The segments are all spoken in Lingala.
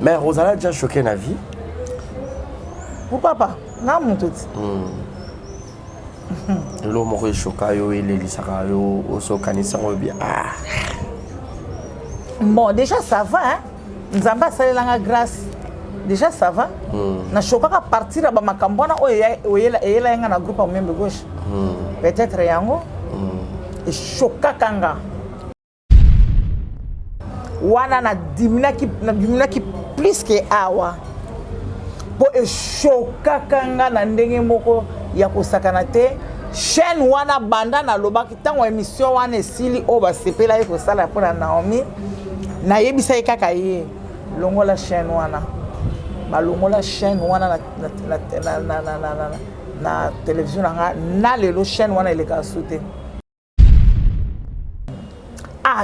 Mais Rosa a déjà choqué la vie. Pourquoi pas? Non, mon tout. L'homme est choqué, il est choqué, bon, déjà ça va, hein? Nous avons passé la grâce. Déjà ça va. Na choqué à partir de ma cambona, il y a un groupe même de gauche. Peut-être yango. Et choqué kanga. Wana na dimina ki plus que awa. Po e choka kanga na ndenge moko ya kosakana te chaîne wana banda na lobaki tango émission wana esili o ba sepela e kosala pona Naomi na yebisa kaka ye longola chaîne wana ba longola chaîne wana na télévision na lelo chaîne wana ele ka sauter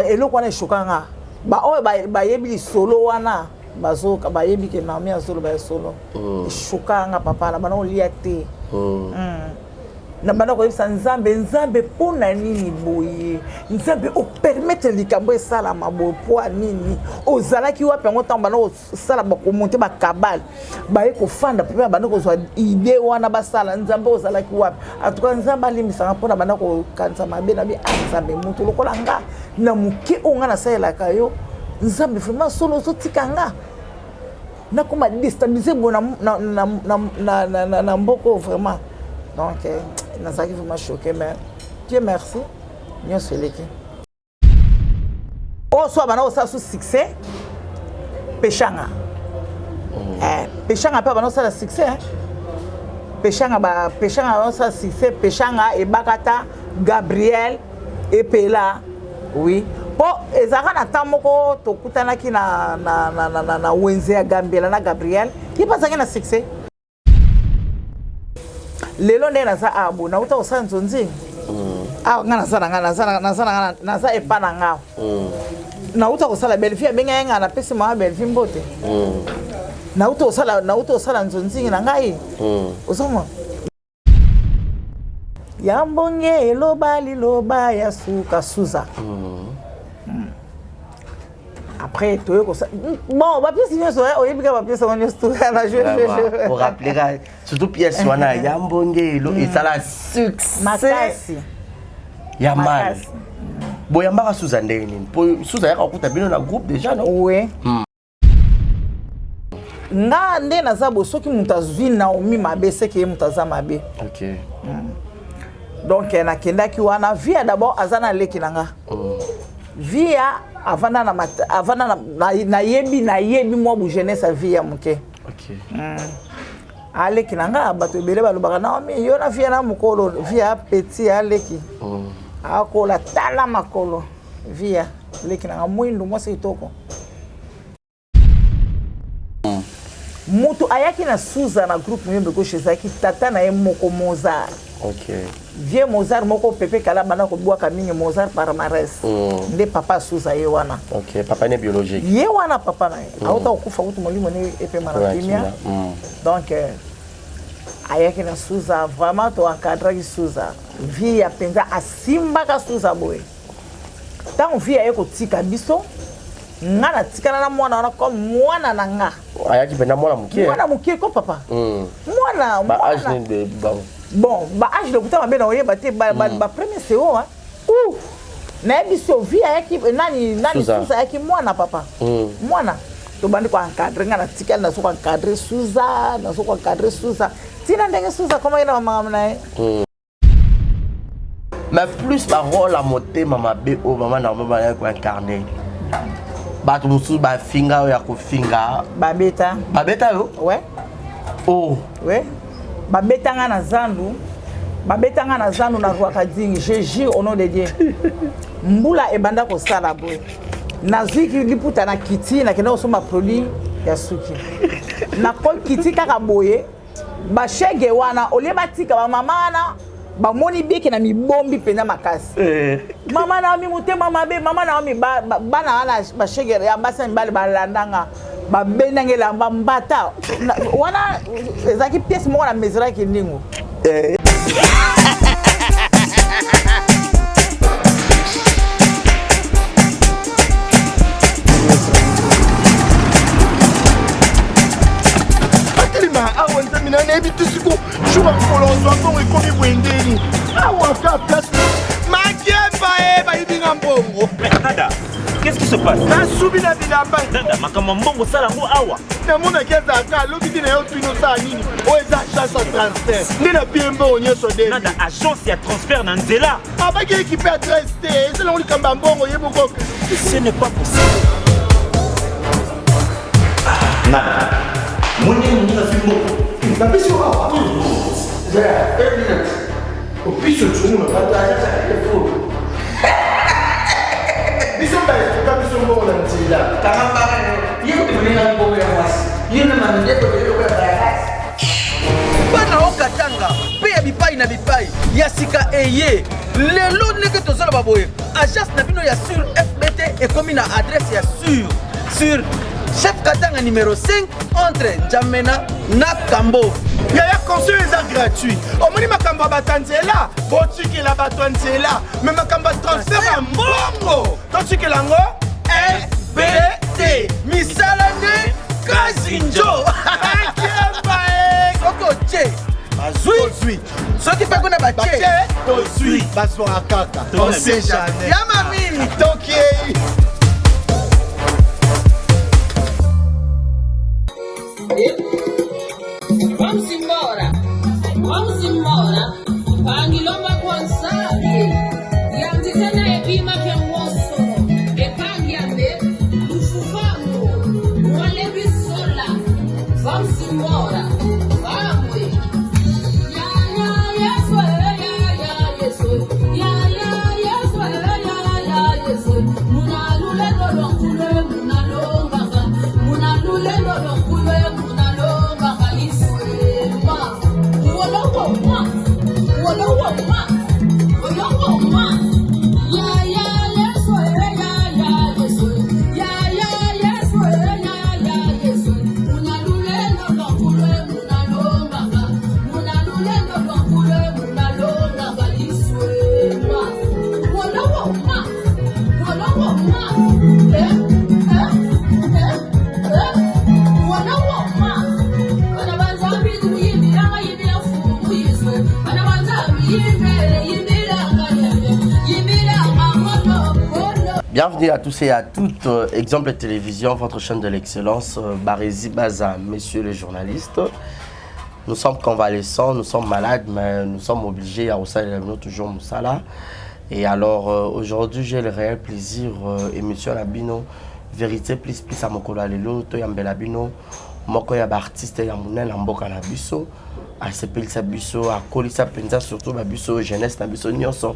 eloko wana chokanga ba o ba yebi solo wana bazo ba yebi ke Naomi solo ba solo chokanga papa na bana olia te na bana ko yebisa nzambe pona nini boye nzambe o permettre likambo esala mabo po nini ozalaki wapi ngo tamba na osala ba ko monter ba kabal ba e ko fanda pe bana ko zo idée wana ba sala nzambe ozalaki wapi atuka nzambe alimisa pona bana ko kanisa mabe na bi nzambe mutu lokola nga na muke onga na sala kayo nzambe vraiment solo zo tikanga na kuma déstabiliser bona na mboko vraiment donc ça qui m'a choqué mais Dieu merci bien celui-ci oh soit bana ça sous succès péchanga péchanga pas bana ça succès péchanga ça succès péchanga et bakata Gabriel et Pela oui po ezaka na tamoko to kutanaki na wenze ya Gambela na Gabriel qui pasaki na succès lelo nde naza abo na uta osana nzonzi ngana naza epana ngao na uta kosala belfie benga nga na pesi ma belfie mbote na uta osala nzonzi na ngai osoma yambonge loba ya suka suza après tu bon va plus bien ça oyebi ka va plus on est tout na je pour rappeler surtout pièce wana yambonge lo et ça la succès makasi ya mal boyamba Suza ndeni po Suza ya kuta bino na groupe déjà non oui nga nde naza bo soki mutazwi Naomi mabe seke mutaza mabe OK donc na kendaki wana via d'abord azana leki nanga via avana na yebi moi bu jeunesse via muke OK aleki nanga bato bele balobaka Naomi yo na via na mukolo via petit aleki akola tala makolo via leki nanga mwindu moi c'est toko mutu ayaki na Suza na groupe mwembe ko chezaki tata na ye moko Mozart OK vieux Mozart moko pepe kala bana ko bwa kamingi Mozart palmarès nde papa Suza ye wana OK papa ne biologique ye wana papa na ye auta okufa kutu molimo ne epe marapimia donc ayaki na Suza vraiment to encadrer ki Suza vie ya penza asimba ka Suza boy tant vie ya ko tika biso ngana tikana na mwana wana comme mwana na nga ayaki penda mwana mukie ko papa mwana ba âge de bon ba âge de kutama bena oyeba te ba premier CO hein ou na biso vie ayaki nani Suza ayaki mwana papa mwana to bandi ko encadrer ngana tikana na so ko encadrer Suza tina ndenge Suza koma ina mama na mais plus la rôle à monter maman be o maman na maman ya ko incarner bato musu ba finga ya ko finga babeta yo ouais oh ouais babetanga na zandu na rwaka dingi Jésus au nom de Dieu mbula ebanda ko sala boy naziki liputa na kiti na kena osoma produit ya suki na ko kiti kaka boye ba shege wana ole batika ba mama na ba moni beke na mibombi pena makasi mama na mi mutema mabe mama na mi bana wana ba shege ya basa mbali balandanga babenangela mbata wana ezaki pièce moko na mesura ki ndingo awa nzamina nayebi te siko jour akolozwa mbongo ekomi bwendeni awa ka place makemba e bayibinga mbongo Nada, qu'est-ce qui se passe? nasubi na bilamba Nada, makambo mbongo sala ngo awa. namonaki ezalaka alobi ti na yo tino osala nini oyo eza agence ya transfert nde na pie mbongo nyonso de Nada, agence ya transfert na nzela. abaki ekipe adresse te ezelango likambo ya mbongo yebukoke Ce n'est pas possible. Nada. Mwenye fimbo. napesi awa opiso tumu biso baesuka biso mbongo na nzela bana okatanga mpe ya bipai na bipai ya sika eye lelo ndenge tozoloba boye agence na bino ya sur fbt ekomi na adresse ya sur chef katanga numéro 5 entre njamena na kambo yaya conseil eza gratuit omoni makambo ya bato ya nzela botikela bato ya nzela me makambo ya transfert ya mbongo totikela yango fbt misala nde kazinjo soko tie bazwi soki mpe kuna batie tozwi bazwaka kaka on sait jamais yama mingi tokei Vamos embora. Pangilomba kwanzali. Yandikana ebima ke woso. Epangiambe. Ufufamu. Wale bisola. Vamos embora. Vamos. Ya yeso ya yeso. Ya yeso. Munalule lolonkule munalomba. Munalule lolonkule munalomba kaliswema. Bienvenue à tous et à toutes. Exemple télévision, votre chaîne de l'excellence. Barézi Baza, messieurs les journalistes. Nous sommes convalescents, nous sommes malades, mais nous sommes obligés à resserrer toujours Moussala. Et alors, aujourd'hui, j'ai le réel plaisir, émission Labino, vérité plus à Mokolo Alelo, Toyambe Labino, Moko Yaba artiste Yamounel, Lamboka Nabiso, à Sepel Sabiso, à Kolisa Penza, surtout Babiso, jeunesse Nabiso Nyonso.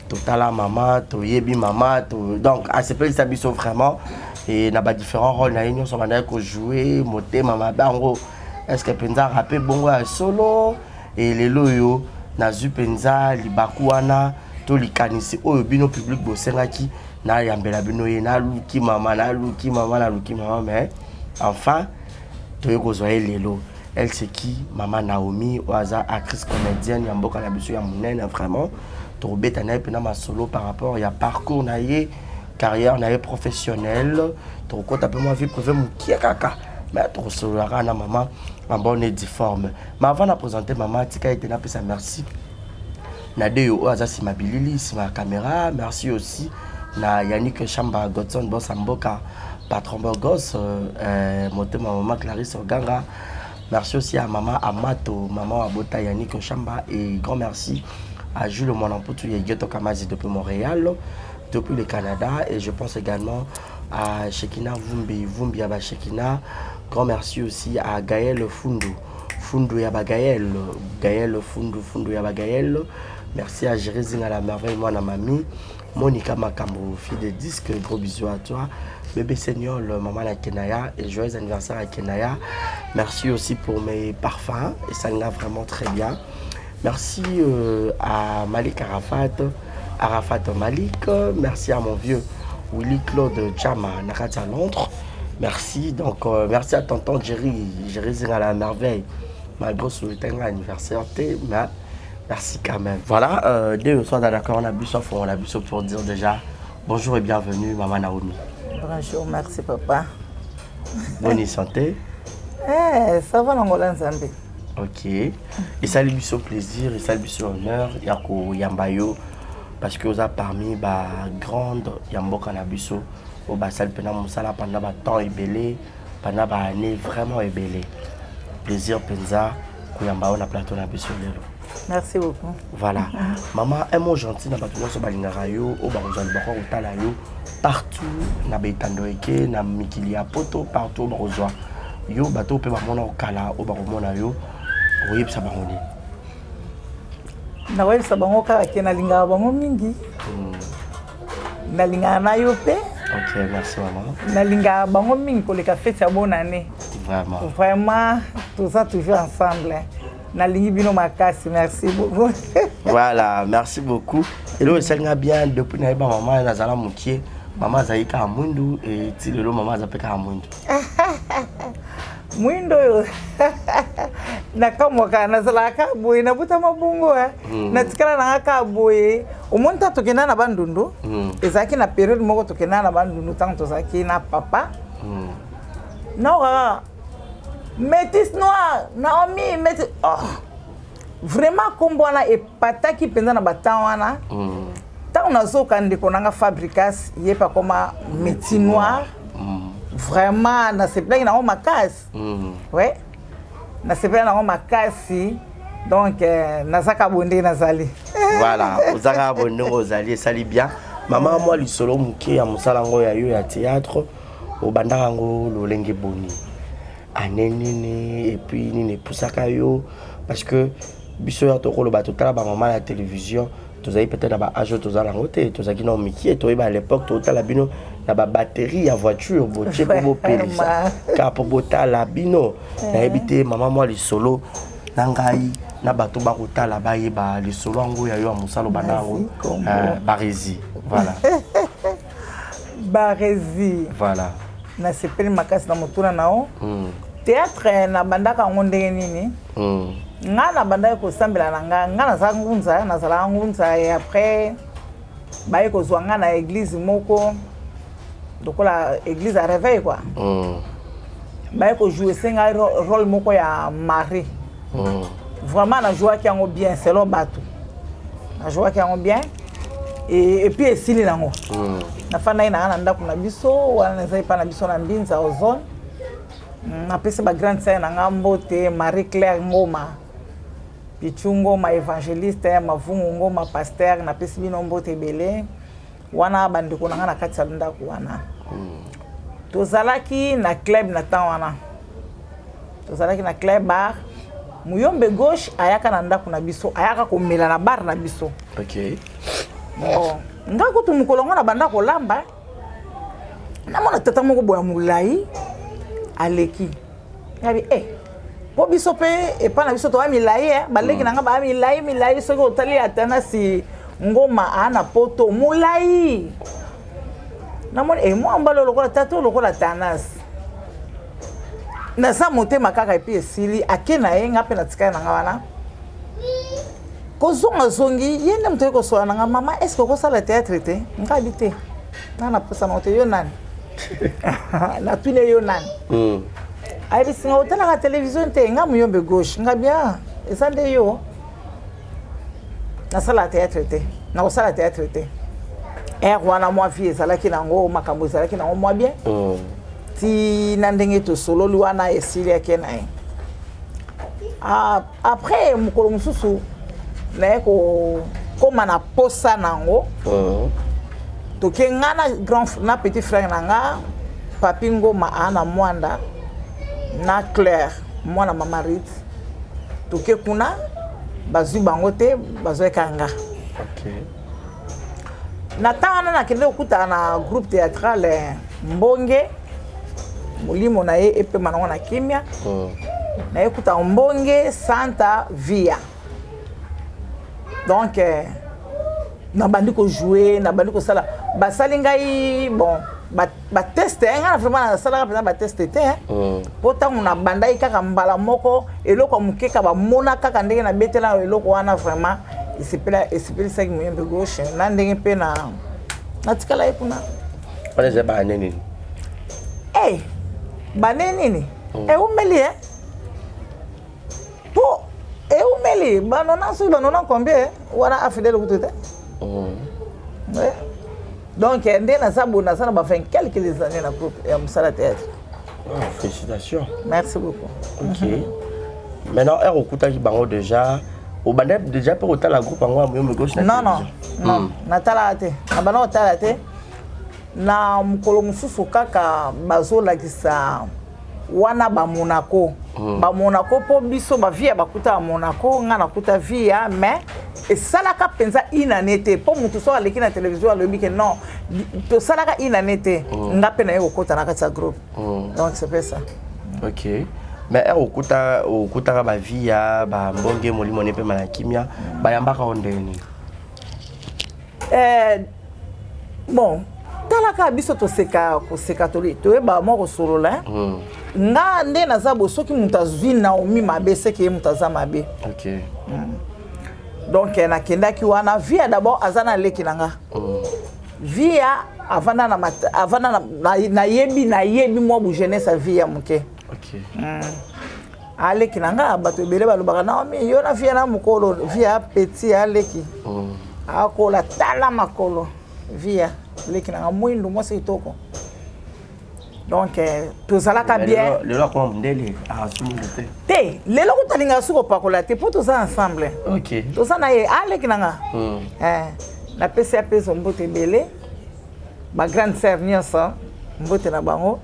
Totala mama, toyebi mama, donc à ce pays ça vraiment et n'a pas différents rôles na union sont manière que jouer, monter mama bango. Est-ce que penza rapper bongo à solo et les loyo na zu penza libakuana to likanisi oyo bino public bosengaki na yambela bino ye na luki mama mais enfin toyeko zoye lelo. Elle c'est qui maman Naomi oaza actrice comédienne yamboka na biso ya munene vraiment. Tourbe tanaï pena ma solo par rapport il y a parcours naïe carrière naïe professionnelle ton compte un peu moi vie privée mon qui kaka mais ton solo na maman en bonne difforme mais avant de présenter maman tika était na pesa merci na deyo aza si mabilili si ma caméra merci aussi na Yannick Chamba Godson boss Amboka patron Bogos monté ma maman Clarisse Oganga merci aussi à maman Amato maman Abota Yannick Chamba et grand merci à Jules Monamputu et Geto Kamazi depuis Montréal, depuis le Canada. Et je pense également à Shekina Vumbi Yaba Shekina. Grand merci aussi à Gaël Fundu Yaba Gaël Fundu Yaba Gaël. Merci à Jérézine à la merveille, moi na mamie. Monica Makambo, fille de disque, gros bisous à toi. Bébé Seigneur, maman la Kenaya et joyeux anniversaire à Kenaya. Merci aussi pour mes parfums et ça me va vraiment très bien. Merci à Malik Arafat Malik. Merci à mon vieux Willy Claude Chama Nakata Londres. Merci. Donc, merci à tonton Jerry. Jerry Zinga la merveille. Malgré son anniversaire, mais merci quand même. Voilà, dès le soir d'accord, on a bu ça pour dire déjà bonjour et bienvenue, Maman Naomi. Bonjour, merci papa. Bonne santé. Ça va l'Angola Nzambe. Ok. Et ça lui fait plaisir, et ça lui fait honneur, Yako Yambayo, parce que vous avez parmi les grandes Yambo Kanabiso, au Basal Pena Moussala pendant un temps ébélé, pendant une année vraiment ébélé. Plaisir Penza, Kouyambao na plateau Nabiso Lelo. Merci beaucoup. Voilà. Maman, un mot gentil, na batuno so balingarayo, au Barozal Bako Utalayo, partout, na Betandoeke, na Mikilia Poto, partout au Barozoa. Yo, bateau peut m'amener au Kala, au Baromona yo, oui, ça va rouler. Na wewe sabango ka kena linga bango mingi. Na linga na yo pe. Ok, merci maman. Na linga bango mingi pour les cafés de bonne année. Vraiment. Vraiment, tout ça toujours ensemble. Na lingi bino makasi, merci beaucoup. Voilà, merci beaucoup. Et là, ça va bien depuis na maman na zala mukie, maman zaika amundu et ti lelo maman zapeka amundu. Mwindo yo. Na kama kana zala ka boy na buta mabungo na tikala na ka boy umuntu tokena na bandundu ezaki na periode moko tokena na bandundu tanto zaki na papa na métis noir Naomi métis vraiment kombona e pataki penza na batawana tant na zoka ndeko nanga fabricas yepa koma métis noir vraiment na se plaît na makasi ouais na se plaît na makasi donc nazaka bonde nazali voilà ozaka bonde ozali sali bien maman moi lisolo muke ya musalango ya yo ya théâtre au bandango lolenge boni anenene et puis ni ne pusaka yo parce que biso ya to kolo bato tala ba maman la télévision tozali peut-être ba âge tozala ngote tozaki na miki to à l'époque to tala bino na ba batterie ya voiture botie pour pelisa ka pour botala bino na ebité maman moi lisolo nangai na bato ba kotala ba yeba lisolo ngo ya yo musalo banango barezi voilà barezi voilà na sepeli makasi na motuna nao théâtre na bandaka ngondenge nini nga na bandaka ko sambela na nga na za ngunza na zala ngunza et après baye ko zwa nga na église moko donc la église a réveil quoi baye ko jouer senga rôle moko ya Marie vraiment na jouer ki ngo bien selon bato na jouer ki ngo bien et puis esili nango na fana ina na ndako na biso wana nazai pa na biso na mbinza ozone na pese ba grande sœur na ngambote Marie Claire Ngoma Pichungo ma évangéliste ma vungu ngoma pasteur na pese bino mbote belé wana bandiko na kati ya ndako wana tozalaki na club na temps wana tozalaki na club bar muyombe gauche ayaka na ndako na biso ayaka komela na bar na biso OK bon ngako tu mukolongo na banda ko lamba na mona tata moko boya mulai aleki yabi po biso pe e pa na biso to amilai baleki nanga ba milai soko otali atana si ngoma ana poto mulai na mona mo ambalo lokola tato lokola tanas na sa mote makaka epi esili akena yenga pe na tika na wana kozonga zongi yende mtoye ko soana nga mama est-ce que ko sala théâtre te ngabite nana posa note yo nani na tune yo nani ai bisinga otala ka télévision te nga muyombe gauche ngabia esande yo na sala théâtre te na ko sala théâtre te wana moi vie sala ki nango makambo sala ki nango moi bien ti na ndenge to solo luana esili akena après mukolo mususu na ko koma na posa nango to ke ngana grand na petit frère nanga papi ngoma ana mwanda na Claire mwana mama Rit to ke kuna bazu bango te bazo kanga OK na tana na kende okuta na groupe théâtral Mbonge mulimo na ye epe manango na kimia na ekuta Mbonge Santa Via donc na bandi ko jouer na bandi ko sala basali ngai bon bateste nga na vraiment nasalaka mpenza bateste te mpo ntango na bandai kaka mbala moko eloko ya moke kaka bamona kaka ndenge na betela eloko wana vraiment esipelisaki moyembe gauche na ndenge mpe natikala ye kuna wana eza bane nini bane nini eumeli mpo eumeli banona soki banona combien wana afidele kutu te donc nde naza boye naza na bafin quelques années na groupe ya mosala théâtre. Félicitations. Merci beaucoup. Ok. Maintenant ere okutaki bango déjà obanda déjà mpe kotala groupe yango ya moyembe gauche na non natalaka te na banda kotala te na mokolo mosusu kaka bazolakisa wana bamonako bamonako mpo biso bavia bakuta bamonako nga nakuta via mais esalaka mpenza inane te mpo motu soki aleki na televizio alobi ke non tosalaka inane te nga mpe na ye kokota na kati ya groupe donc c'est pas ça. Ok. Mais okutaka bavia bambonge molimo ne mpe malakimia bayambaka o ndeni bon talaka biso toseka koseka toyeba moko solola nga nde naza bo soki moto azwi Naomi mabe seke ye moto aza mabe. Ok. Donc nakendaki wana via d'abord aza na leki na nga via avanda na yebi mwa bu jeunesse via moke. Ok. Aleki na nga bato ebele balobaka Naomi yo na via na mokolo via petit aleki akola tala makolo via leki na nga mwindu mwasi kitoko. Donc tozalaka bien lelo kwa mndele asumi te lelo kutalinga suko pakola te po toza ensemble. Ok. Toza na ye aleki na nga na pesa peso mbote bele ba grande sœur nyonso mbote na bango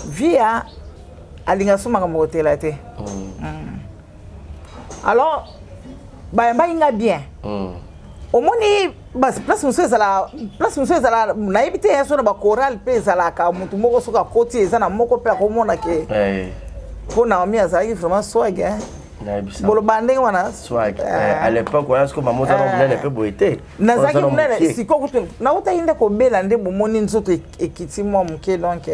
via alinga sumaka mokotela te. Alors bayamba inga bien omoni place mosusu ezala nayebi te ya so na bachoral mpe ezalaka motu moko soki akoti eza na moko mpe akomona ke mpo Naomi azalaki vraiment swag boloba ndenge wana swag à l'époque wana siko mamozana monene mpe boye te nazalaki monene sikoyo kutu nautaki nde kobela nde bomoni nzoto ekiti mwa moke donc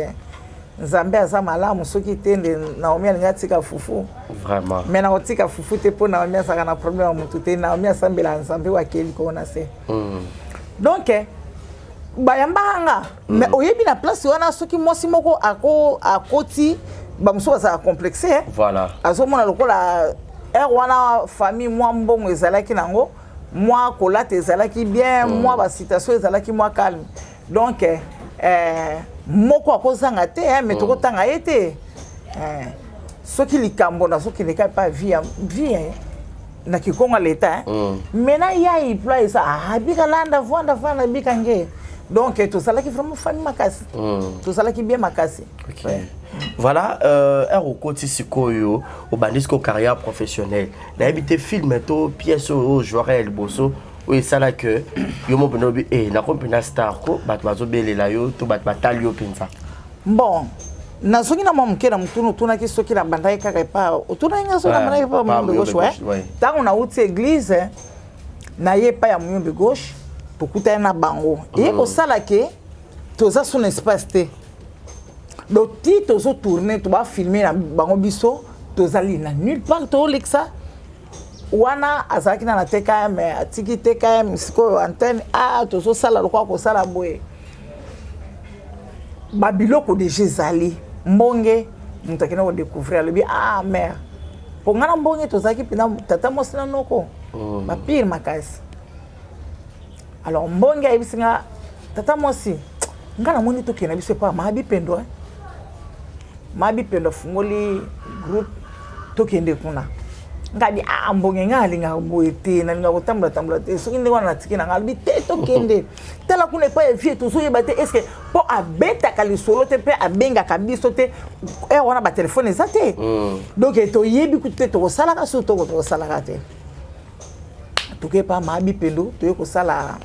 Nzambe aza malamu soki te nde Naomi alinga tika fufu vraiment mais na otika fufu te po Naomi azaka na problème ya mutu te Naomi asambela Nzambe wakeli ko na se donc bayambanga mais oyebi na place wana soki mosi moko akoti bamuso baza complexé voilà azomona lokola wana famille mwa mbongo ezalaki nango mwa kolata ezalaki bien mwa ba situation ezalaki mwa calme donc moko akozanga te mais tokotanga ye te soki likambo na soki leka pa vie na kikonga leta mais na ya ipla esa abika landa vanda bika nge donc tozalaki vraiment famille makasi tozalaki bien makasi. Ok. Voilà, okoti sikoyo obandisiko carrière professionnelle na habité film to pièce au joueur El Bosso oui ça là que yo mo benobi na kompena star ko bat bazobelela yo to bat batali yo penza bon na soki na mamuke na mutunu tuna ki soki na bandai kaka pa otuna nga soki na bandai pa muyombe gauche tango na uti église na ye pa ya muyombe gauche tokuta na bango ye ko sala ke toza son espace te le titre tozo tourner to ba filmer na bango biso tozali na nulle part to lexa wana azaki na TKM atiki TKM siko antenne tozo sala lokwa ko sala boye babiloko de Jézali mbonge mutakina ko découvrir le bi mère pongana mbonge tozaki pina tata mosina noko ba pire makasi alors mbonge ayibisinga tata mosi ngana moni to kena biso pa mabi pendo fungoli groupe to kende kuna ngadi mbonge ngalinga boete na linga kotambula te soki ndeko na tiki na ngalbi te to kende tala kuna pa vie to so yeba te est-ce que po abeta kali solo te pe abenga kabiso te wana ba téléphone ezate donc to yebi kutte to sala ka so to sala ka te to ke pa mabi pendo to ko sala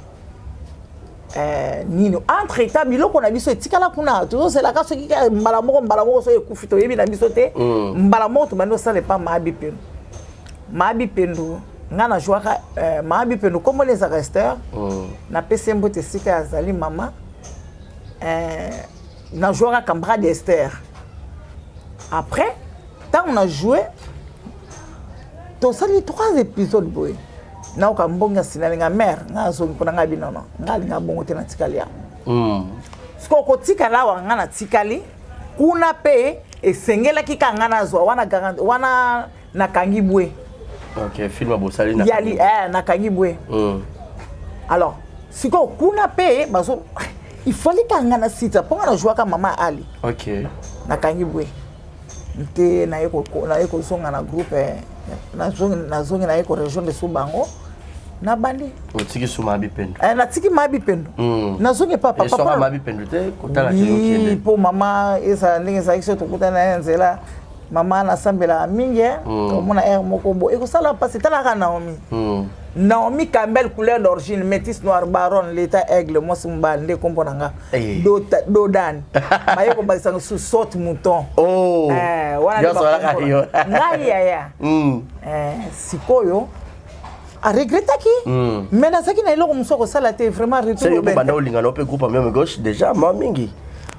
nino entre état biloko na biso etikala kuna tozosela ka soki mbala moko so ekufi to yebi na biso te mbala moko to bando sala pa mabi pendo nga na jouaka mabi pendo comme les arresteurs na pese mbote sika azali mama na joué à camarade Esther. Après, tant on a joué, tu as 3 épisodes. Boy. Na o kambonga sinalinga mère, nga zo nkona nga binono. Nga linga bongo te na tikali ya. Siko ko tikala wa nga na tikali, kuna pe esengela kika nga na zo wana na kangibwe. OK, film abosali na. Yali na kangibwe. Alors, siko kuna pe bazo il fallait que nga na sita pour na jouer ka mama Ali. OK. Na kangibwe. Nte na yeko songa na groupe na zongi na yeko région de Subango na bandi otiki suma bipendo na tiki mabipendo na zongi papa papa mabipendo te kotala ke okende po mama esa ndenge sa kiso tokuta na nzela mama na sambela mingi komona air moko bo eko sala passer tala ka Naomi Naomi Campbell couleur d'origine métis noir baron l'état aigle moi simba nde komponanga do dan mayeko basanga sous sorte mouton wana ngai ya sikoyo a regretta ki mais na saki na eloko musoko sala te vraiment retour c'est yo banda olinga no pe groupe même gauche déjà ma mingi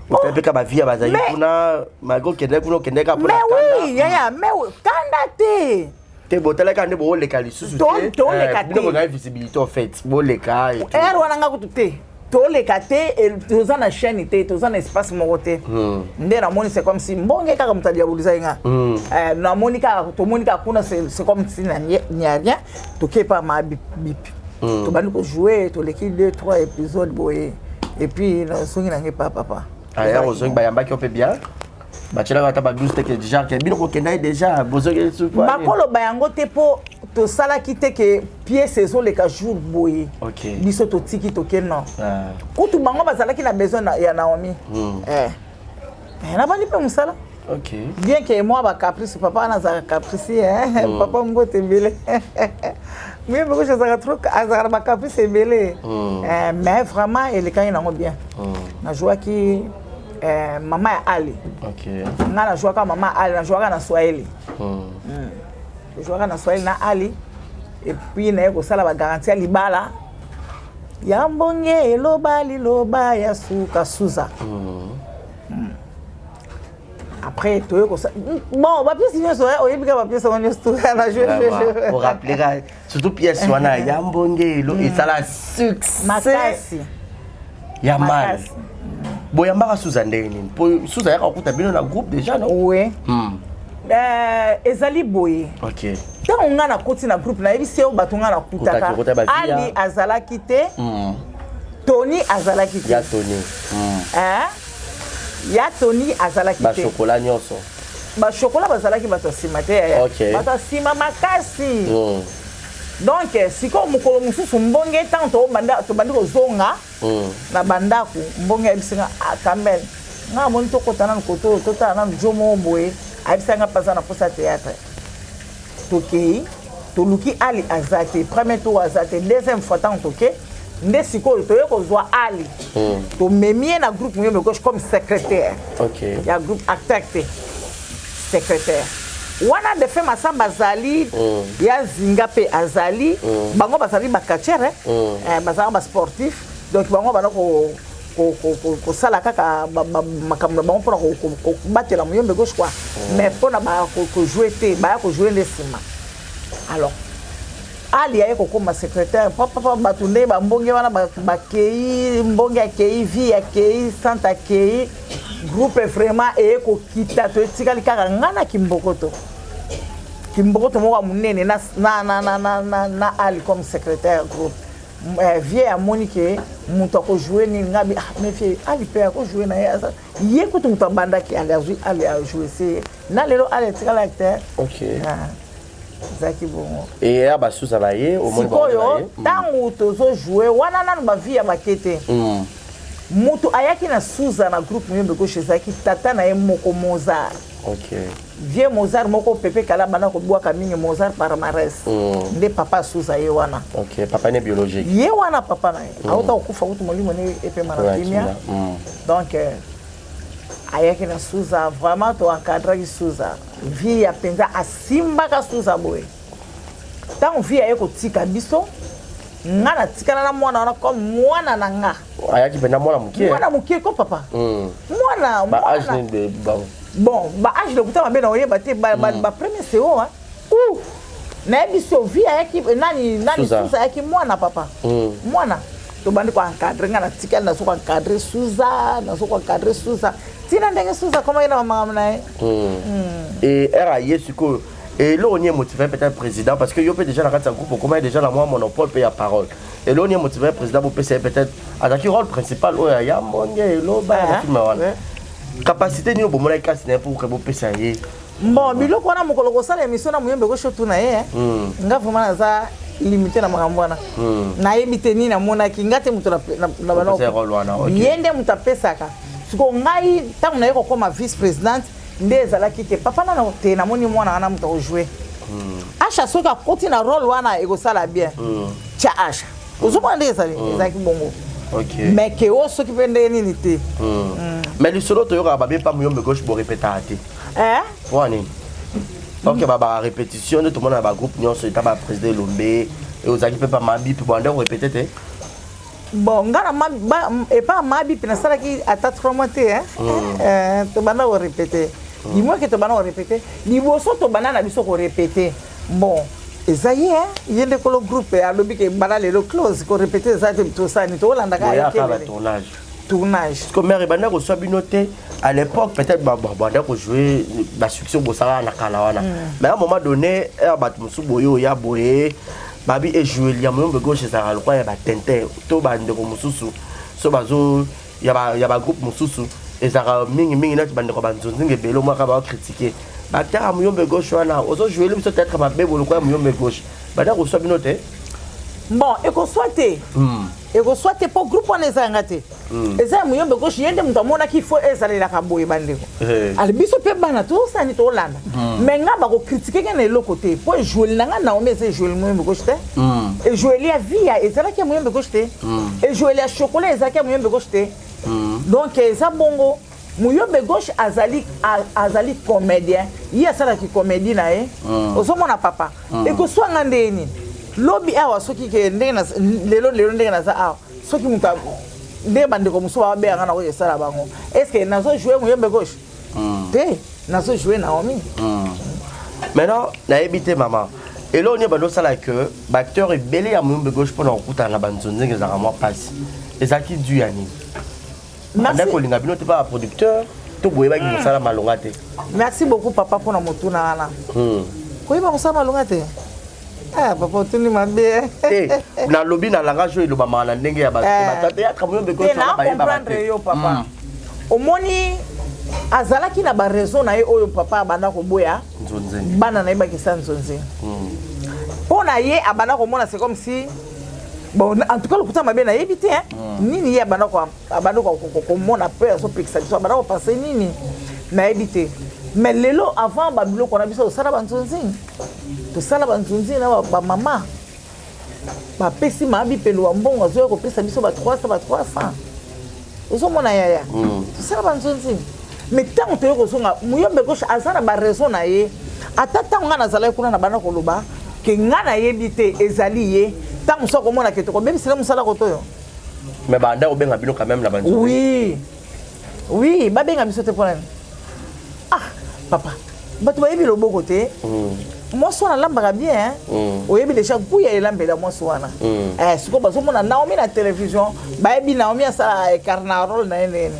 peut ka ba via bazali kuna mago kende kuna kende ka pona mais oui ya mais kanda te te botela ka ndebo le kali susu te to le kate ndebo na visibilité en fait bo le ka et tout wana nga kutu to le kate et toza na chaîne te toza na espace moko te nde na moni c'est comme si mbonge kaka mutadiabuliza nga na moni ka to moni ka kuna c'est comme si na nya to kepa ma bip to bani ko jouer to leki 2-3 épisodes boye et puis na songi na ngepa papa aya ozongi bayamba ki ope bien bachela ka ba 12 te que déjà que bino ko kenda déjà bozoge su quoi bakolo bayango te po to sala ki te que pièce saison le ka jour boye OK biso to tiki to keno kutu bango bazala ki na besoin ya Naomi na bani pe musala OK bien que moi ba caprice papa na za caprice papa mbote mbele mais beaucoup je ça trop azara ba caprice mbele mais vraiment il est quand il bien na joie qui Mama Ali. OK. Nga na jouaka Mama Ali, na jouaka na Swahili. Jouaka na Swahili na Ali. Et puis na yeko sala ba garantie libala. Ya mbonge loba ya suka suza. Après to yeko bon, ba pièce bien so oyebika ba pièce on est tout na jouer. Pour rappeler surtout pièce wana ya mbonge et ça la succès. Makasi. Ya mal. Boyambaka Suza ndeni. Suza yaka okuta bino na groupe déjà non? Oui. Ezali boye. OK. Tant on a na koti na groupe na ebisi o batunga na kutaka. Ali azalaki te. Tony azalaki te. Ya Tony. Ya Tony azalaki te. Ba chocolat nyonso. Ba chocolat bazalaki bato sima te. Bato sima makasi. Donc si ko mukolo mususu mbonge tant to bandi ko zonga na bandaku mbonge abisinga Campbell nga moni to kotana nkoto to tana njomo boye abisanga pasa na posa théâtre tokei to luki Ali azate premier tour azate deuxième fois tant toke nde siko to yeko zwa Ali to memie na groupe mwe gauche comme secrétaire. OK. Ya groupe acteur secrétaire. Wana de fait masamba zali ya zinga pe azali bango bazali bakachere bazali ba sportif donc bango bana ko sala kaka makambo bango pona ko batela muyombe gauche quoi mais pona ba ko jouer te ba ko jouer les sima. Alors Ali ya ko comme secrétaire papa batunde ba mbonge wana ba kei mbonge akei vie akei santa akei groupe vraiment et ko kita to tikali kaka ngana kimbokoto moko munene na Ali comme secrétaire groupe vie à Monique muto ko jouer ni ngabi mais fie Ali pe ko jouer na ye ko to banda ki Ali a jouer c'est na lelo Ali tikala acteur. OK. Zaki bongo et ya ba Suza baye au monde baye tangu tozo jouer wana nanu ba vie ya bakete mutu ayaki na Suza na groupe muyembe ko chez Zaki tata na ye moko Mozart. OK. Vieux Mozart moko pepe kala bana ko bwa kamingi Mozart palmarès. Nde papa Suza ye wana. OK, papa ne biologique. Ye wana papa na ye. Auta okufa kutu molimo ne epe manapimia. Donc ayaki na Suza vraiment to encadrer ki Suza. Vie ya penza asimba ka Suza boy. Tant vie ya ko tika biso nga na tikala na mwana wana comme mwana na nga ayaki pena mwana mukie ko papa mwana ba âge ni bon ba âge le kutama bena oyeba te ba premier CO hein ou na ebiso vie ayaki nani Suza ayaki mwana papa mwana to bandi ko encadrer nga na tikala na so ko encadrer Suza tina ndenge Suza comment ina mama na et era yesuko. Et là, on est motivé peut-être président parce que yo peut déjà dans un groupe comment déjà la moi monopole paye la parole. Et là on est motivé président pour PC peut-être à qui rôle principal oh ya monge lo ba capacité ni bomona kasi na pour que bo PC bon biloko na mokolo ko sala émission na muyembe ko shotu na ye nga vraiment na za limité na makambo wana na yebite ni na mona ki ngate mutu na bana yende mutapesaka siko ngai tangu na yeko koma vice présidente ndezala kike papa na te na moni mwana ana muto jouer Asha soka koti na rôle wana ego sala bien cha Asha uzuma ndezali ezaki bongo OK mais que o soki pende nini te mais le solo to yoka babe pa muyombe gauche bo répéter ate wani OK baba répétition de tout le monde na groupe nyonso eta ba président Lombe et ozaki pe pa mabi pe bande répéter te bon ngana et pas mabi pe na sala ki ata 3 mois te to bana o répéter ni moi que to bana o répéter ni boso to bana na biso ko répéter bon ezaye yende ko le groupe alobi ke bana le close ko répéter ça tout ça ni to landa ka tournage comme mère bana ko so binoté à l'époque peut-être banda ko jouer la succès bo sala na kala wana mais à un moment donné bat musu boyo ya boye babi et jouer li amombe gauche ça quoi ya ba tente to bande ko mususu so bazo ya ba groupe mususu et ça mingi na bande ko banzonzinge belo moi ka ba critiquer bakta amombe gauche wana ozo jouer li peut-être ba bebo le quoi amombe gauche banda ko so binoté bon et ko souhaiter ego soit pour groupe on ezangate eza muyombe gauche yende mtu amona ki faut ezalela ka boye bandeko ali biso pe bana to sani to landa mais nga ba ko critiquer ke na le côté pour jouer nanga na ome ze jouer muyombe gauche te et jouer li via ezala ki muyombe gauche te et jouer li chocolat ezala ki muyombe gauche te donc eza bongo muyombe gauche azali comédien ya sala ki comédie na ozomona papa et ko swanga ndeni lobi awa soki ke ndena lelo ndena za awa soki muta nde bande ko muso ba be ngana ko yesala bango est-ce que nazo jouer muyombe gauche te nazo jouer Naomi maintenant na ebité maman et là on est bando sala que acteur est belé à muyombe gauche pour na kuta na banzonze ke za moi passe ezaki du yani merci ko linga bino te pas producteur to boye ba ki musala malonga te merci beaucoup papa pour na motuna wana ko iba musala malonga te papa tuni mabe na lobby na langage lo ba mala ndenge ya batata ya kamuyombe ko na ba comprendre yo papa omoni azalaki na ba raison na ye oyo papa bana ko boya nzonze bana na yeba kisa nzonze pona ye abana ko mona c'est comme si bon en tout cas le kutama be na yebite nini ye bana ko mona peur so pixel so bana ko passer nini na yebite mais lelo avant ba biloko na biso sala banzonze to sala banzunzi na ba mama ba pesi mabi pelo mbongo zo ko pesa biso ba 300 ozo mona yaya to sala banzunzi mais tant to ko songa muyombe ko azana ba raison na ye atata ngana zala kuna na bana ko loba ke ngana yebite ezali ye tant so ko mona ke to ko bebisi na musala ko toyo mais banda o benga bino quand même la banzunzi oui ba benga biso te problème papa batu ba yebi loboko te moi sona lamba bien oyebi déjà kuya elambe la moi sona siko bazomona Naomi na télévision ba yebi Naomi asala carnaval na ene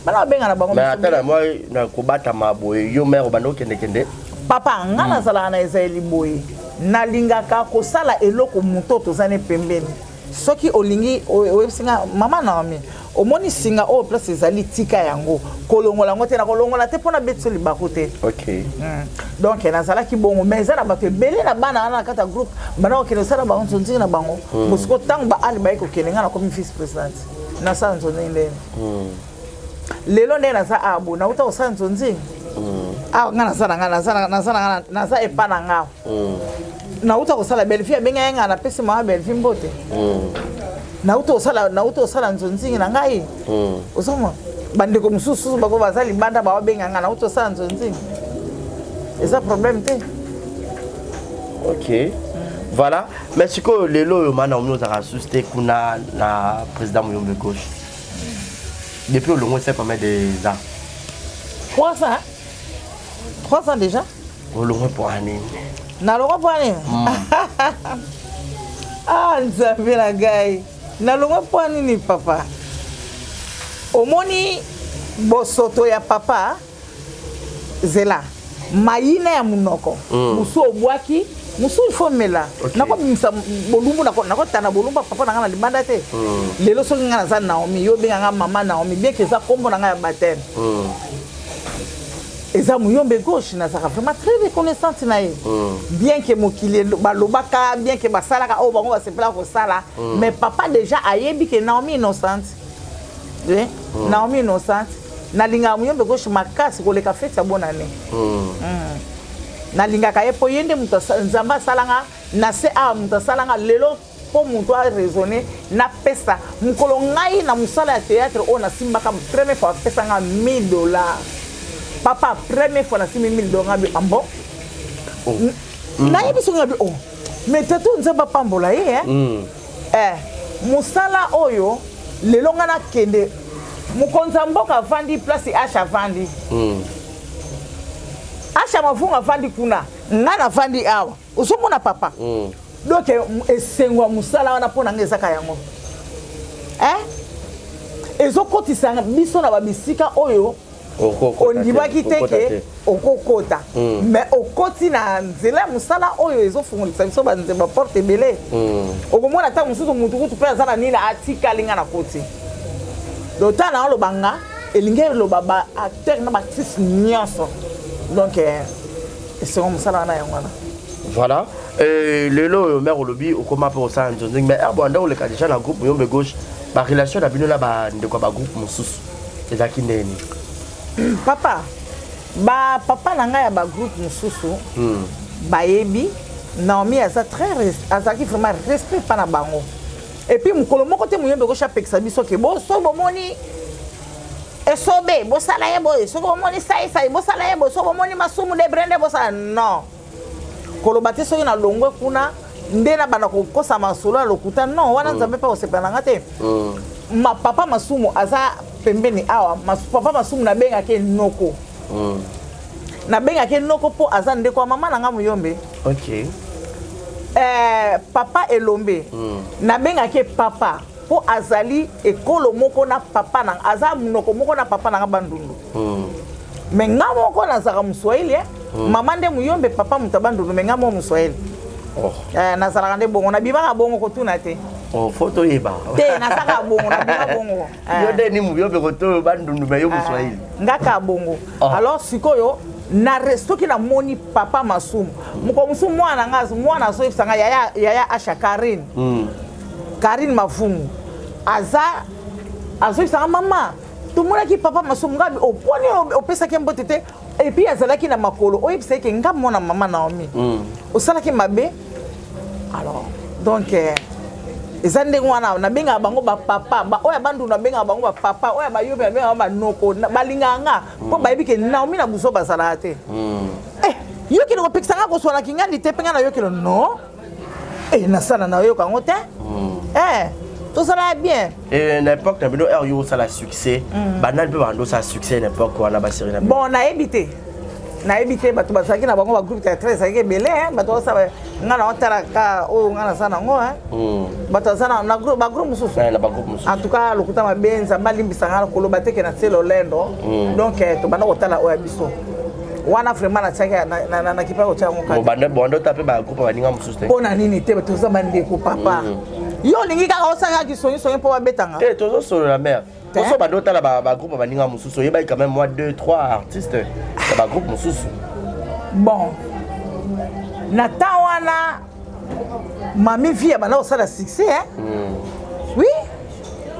bana benga na bango mais atala moi na kobata maboye yo mère bando kende papa ngana sala na ezali boye na lingaka ko sala eloko mutoto zane pembeni soki olingi oyebisinga mama Naomi omoni singa o place ezali tika yango kolongola ngote na kolongola te pona betso libako te OK donc nazala ki bongo mais za na bato belé na bana na kata groupe bana ko kele sala bango nzonzi na bango musiko tang ba ali ba ko kelenga na comme vice président na sa nzonzi ndene lelo ndena za abo na uta osa nzonzi ngana za epana ngao na uta ko sala belfia benga nga na pesi ma belfia mbote na uto sala nzonzi na ngai osoma bande ko mususu bako bazali banda ba benga nga na uto sala nzonzi eza problème te OK Voilà, mais ce que les lots nous a suscité kuna na président Muyombe gauche. Depuis le long, c'est pas mal des ans. 300 hein? 300 déjà? Au long pour année. Na longo pour année? Ah, nzambe la gay. Na longo pour année papa. Omoni bosoto ya papa zela. Mayina ya munoko. Musu obwaki. Musu fomela nako misa bolumbu nako tana bolumba papa nanga na libanda te lelo so ngana za Naomi yo benga mama Naomi bien que ça kombo nanga ya baptême eza Muyombe gauche na saka vraiment très reconnaissante na ye bien que mokili balobaka bien que basalaka o bango basepela ko sala mais papa déjà ayebi que Naomi innocente Naomi innocente na linga Muyombe gauche makasi ko leka fête ya bonne année na lingaka ye po yende muto nzamba salanga na se a muto salanga lelo po muto a raisonner na pesa mukolo ngai na musala ya théâtre on a simbaka première fois pesa nga $1000 papa première fois na simbi $1000 bi ambo na yebiso nga bi mais tato nzamba pambola ye musala oyo lelo nga na kende mukonza mboka vandi place acha vandi Acha mafunga vandi kuna ngana vandi awa usomona papa donc esengwa musala wana pona ngezaka yango ezokotisa biso na babisika oyo ondibaki teke okokota mais okoti na nzela musala oyo ezofungulisa biso banzemba porte belé okomona ta mususu mutukutu pe azana nini atika linga na koti dota na lobanga elinge loba ba acteur na actrice nyonso donc c'est comme ça là voilà le lo mère lobby au comment pour ça mais Herbanda ou le cas déjà dans groupe Muyombe gauche ba relation na bino na ba ndeko ba groupe mususu c'est ça qui ndeni papa nanga ya ba groupe mususu ba yebi Naomi asa très azaki vraiment respect pa na bango et puis mukolo moko te Muyombe gauche apekisa biso ke bo so bomoni esobe bosala yebo soko moni sai bosala yebo soko moni masumu de brende bosala non kolobate soki na longwe kuna ndena bana kokosa masolo ya lokuta non wana nzambe pa osepelanga te ma papa masumu aza pembeni awa papa masumu na benga ke noko na benga ke noko po aza ndeko mama nanga Muyombe OK papa elombe na benga ke papa po azali ekolo moko na papa nanga aza munoko moko na papa nanga bandundu mais nga moko na zaka muswahili mama nde Muyombe papa mutabandundu mais nga mo muswahili na zaka nde bongo na bibaka bongo ko tuna te photo yeba te na zaka bongo na bibaka bongo yo de ni Muyombe ko to bandundu mais yo muswahili ngaka bongo alors sikoyo na resto ki na moni papa masumu muko musumu mwana ngazi mwana so ifsanga yaya Asha Karine mafumu azo isa mama tumuna ki papa masumu ngabi oponi opesa ke mbote te et puis azalaki na makolo oyebisa ke nga mona mama Naomi osalaki mabe alors donc ezande wana na benga bango ba papa ba oya bandu na benga bango ba papa oya ba yobe na benga ba noko balinganga po bayebi ke Naomi na buso basala te yoki no pekisa nga ko sona kingandi te penga na yoki no na sala na yoka ngote tout ça là bien et n'importe na bino yo ça la succès banal pe bando ça succès n'importe quoi na ba série na bon na éviter bato basaki na bango ba groupe très ça belé bato ça ngana otara ka o ngana sana ngo bato sana na groupe ba groupe mususu na ba groupe mususu en tout cas lokuta mabenza malimbisa ngana koloba teke na selo lendo donc to bana otala o ya biso wana vraiment na tsaka na kipako cha ngo ka bando tape ba groupe baninga mususu te pona nini te bato za bande ko papa yo lingi kaka osaka ki sonyi po babetanga tozo solo la mère tozo bando tala ba groupe baninga mususu yeba quand même moi 2-3 artistes ça ba groupe mususu bon na tawana mami via bana osala succès oui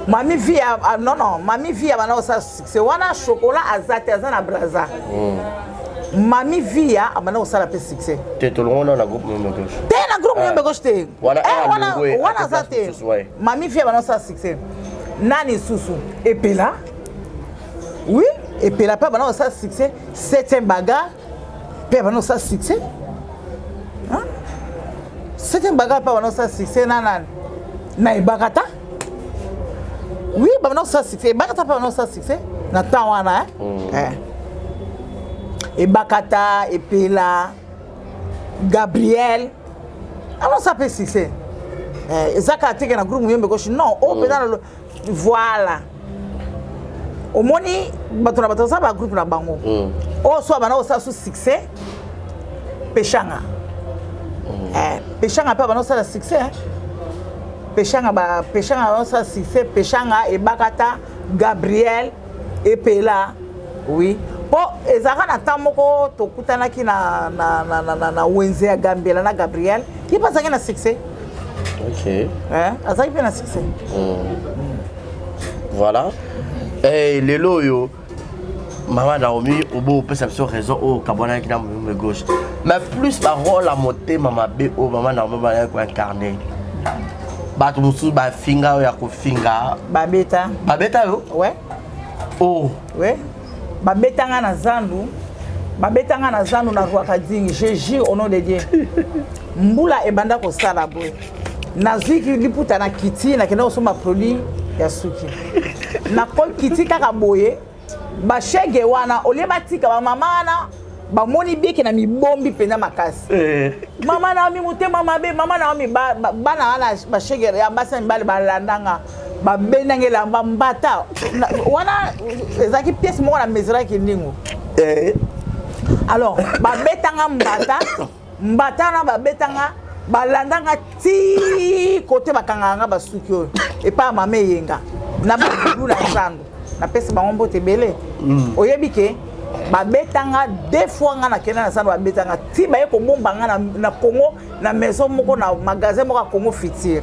mami via non mami via bana osala succès wana chocolat azate azana braza mami via amana osala pe succès te to longo na groupe Muyombe gauche te na groupe Muyombe gauche te wana zate mami via bana osala succès nani susu epela oui epela pa bana osala succès c'est un bagarre pe bana osala succès c'était bagarre pas on ça succès nanan na ibakata oui ba non ça succès ibakata pas on ça succès na temps wana ibakata epela Gabriel alors ça peut succès ezaka teke na groupe muyembe ko non o peut voilà au moni batona batasa ba groupe na bango o so bana o ça sous succès pechanga pechanga pa bana o ça succès pechanga on ça succès pechanga et bakata Gabriel et Pela oui po ezaka na tamoko to kutana ki na wenze ya Gambela na Gabriel qui passe na succès OK azaki pe na succès voilà et lelo yo maman Naomi obo perception raison au kabona ki na me gauche mais plus ba rôle à monter maman B au maman Naomi ba ko incarner ba to musu ba finga ya ko finga babeta yo ouais oh ouais babetanga na zandu na rwaka dingi Jésus au nom de Dieu mbula ebanda ko sala boy naziki liputa na kiti na kena osoma produit ya suki na kol kiti kaka boye ba shege wana ole batika ba mama na ba moni beke na mibombi pena makasi mama na mi mutema mabe mama na mi bana wana ba shege ya basa mbali balandanga ba benangela mbata wana ezaki pièce mo na mesura ki ningo alors ba betanga mbata na ba betanga balandanga ti côté bakanganga basuki oyo et pas mama yenga na ba na sandu na pesi bango mbote belé oyebi ke babetanga deux fois nga na kena na sandu babetanga ti baye ko bomba nga na Congo na maison moko na magasin moko Congo Fitir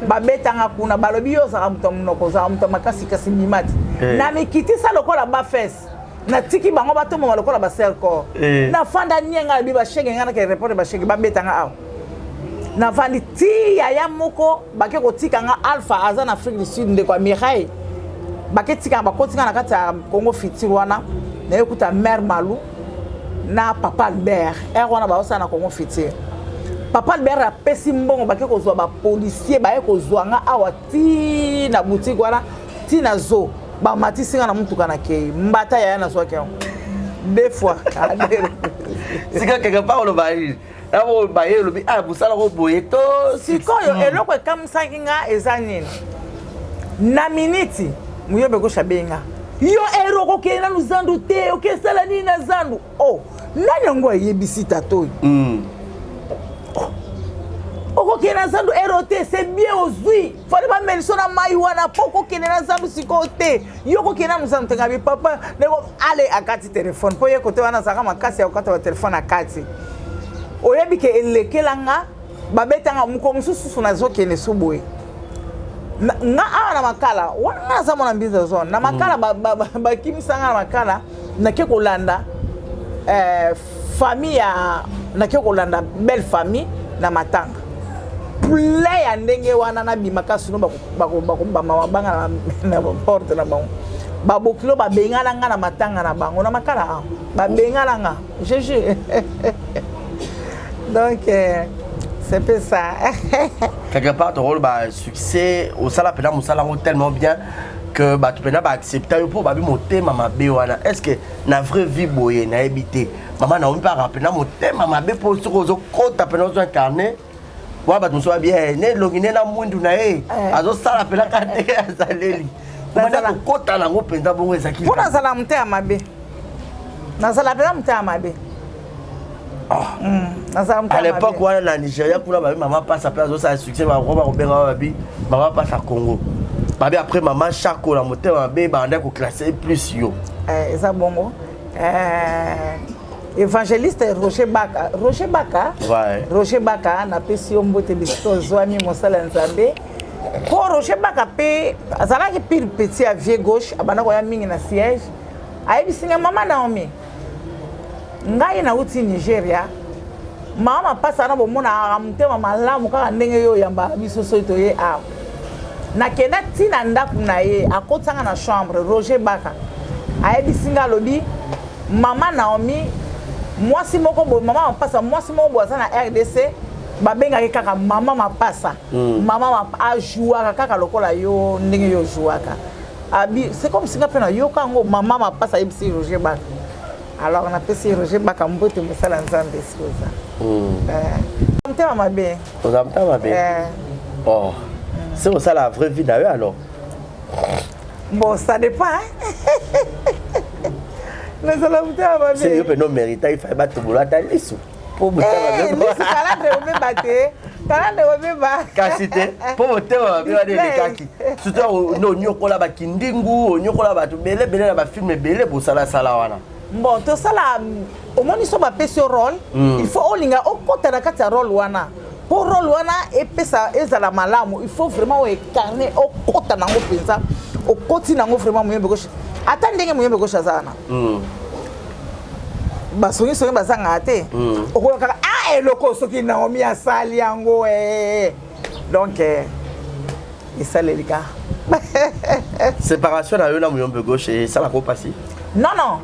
babetanga kuna balobi yo za mtomnoko za mtomakasi kasi mimati na mikiti sa lokola ba fesse na tiki bango batoma lokola ba serko na fanda nyenga bi ba shege nga na ke report ba shege babetanga aw na fandi ti ya moko bake ko tika nga Alpha aza na Afrique du Sud ndeko Mirai bake tika ba kotika na kati ya Congo Fitir wana na ekuta mère Malou na papa Albert wana ba osa na Congo Fitir papa Albert a pesi mbongo bake ko zwa ba policier ba ko zwa nga awa ti na boutique wana ti na zo ba matisi nga na mutuka na kei mbata ya na zwa ke deux fois sika quelque part le bail abo baye lobi busala ko boye to sikoyo eloko ekamsaki nga ezanini na miniti muyobe ko shabenga yo eroko ke na luzandu te okesala nini na zandu oh nani ngo yebisi tato oko ke na zandu erote c'est bien ozui fallait pas mettre sur la maïwana poko ke na zandu sikote yo ko ke na muzandu tenga bi papa nego ale akati téléphone po ye kote wana saka makasi ya kote wa téléphone akati oyebi ke elekelanga babetanga muko mususu na zoke ne suboye nga awa na makala wana za mona mbiza zone na makala ba kimisanga na makala na ke kolanda famille na ke kolanda belle famille na matanga play ya ndenge wana na bimakasu no ba mabanga na porte na bango babokilo babengana nga na matanga na bango na makala babengana nga jeje donc c'est peu ça. Quelque part, ton rôle, succès, au salaire, tellement bien que tu peux accepter pour monter maman Béwana. Est-ce que la vraie vie, boye, n'a habité maman n'a pas rappelé monter maman Bé pour se reposer quand tu as incarné. Ouais, tu sois bien né, l'origine na mundu na e. Azo sala pela kate ya zaleli. Maman ko kota na ngo penda bongo ezaki. Pona sala mte amabe. Na sala pela mte amabe. À l'époque, on a Nigeria, maman passe à place, ça a succès, maman passe à Congo. Après, maman, chaque la moteur, on a classé plus yo. Ça bon. Évangéliste Roger Baka. Roger Baka, na pesi ombote bisto zoami mosala nzambe. Ko Roger Baka pe, azala ki pire petit à vieux gauche, abana ko ya mingi na siège. Ayebi singa maman Naomi. Ngai na uti Nigeria mama pasa na bomona mutema malamu kaka ndenge yo yamba bisoso to ye a na kenda tina ndaku na ye akotanga na chambre Roger Baka ayebi singa lobi mama Naomi mwasi moko bo mama pasa mwasi moko bo na RDC babengaki kaka mama mapasa mama ajouaka kaka lokola yo ndenge yo jouaka abi c'est comme si ngapena yo kango mama mapasa ibisi Roger Baka alors on appelle ça Roger Baka mbote musala nzambe sikoza mtema mabe ozamta mabe oh c'est ça la vraie vie d'ailleurs alors bon ça dépend mais ça la mtema mabe c'est yo peno mérita il fallait battre bolata lisu pour mutema mabe kalande obebate kalande obeba kasite pour mutema mabe wa de kaki surtout no nyokola ba kindingu nyokola ba bele bele na ba film bele bo sala sala wana bon to sala au moins so ba pese rôle il faut olinga okota na kati ya rôle wana pour rôle wana epesa ezala malamu il faut vraiment incarner okota nango penza okoti nango vraiment muyembe gauche ata ndenge muyembe gauche azana basongi songi bazanga te okola kaka eloko soki Naomi asali yango donc esalelika séparation na yo na muyembe gauche et ça la ko passer non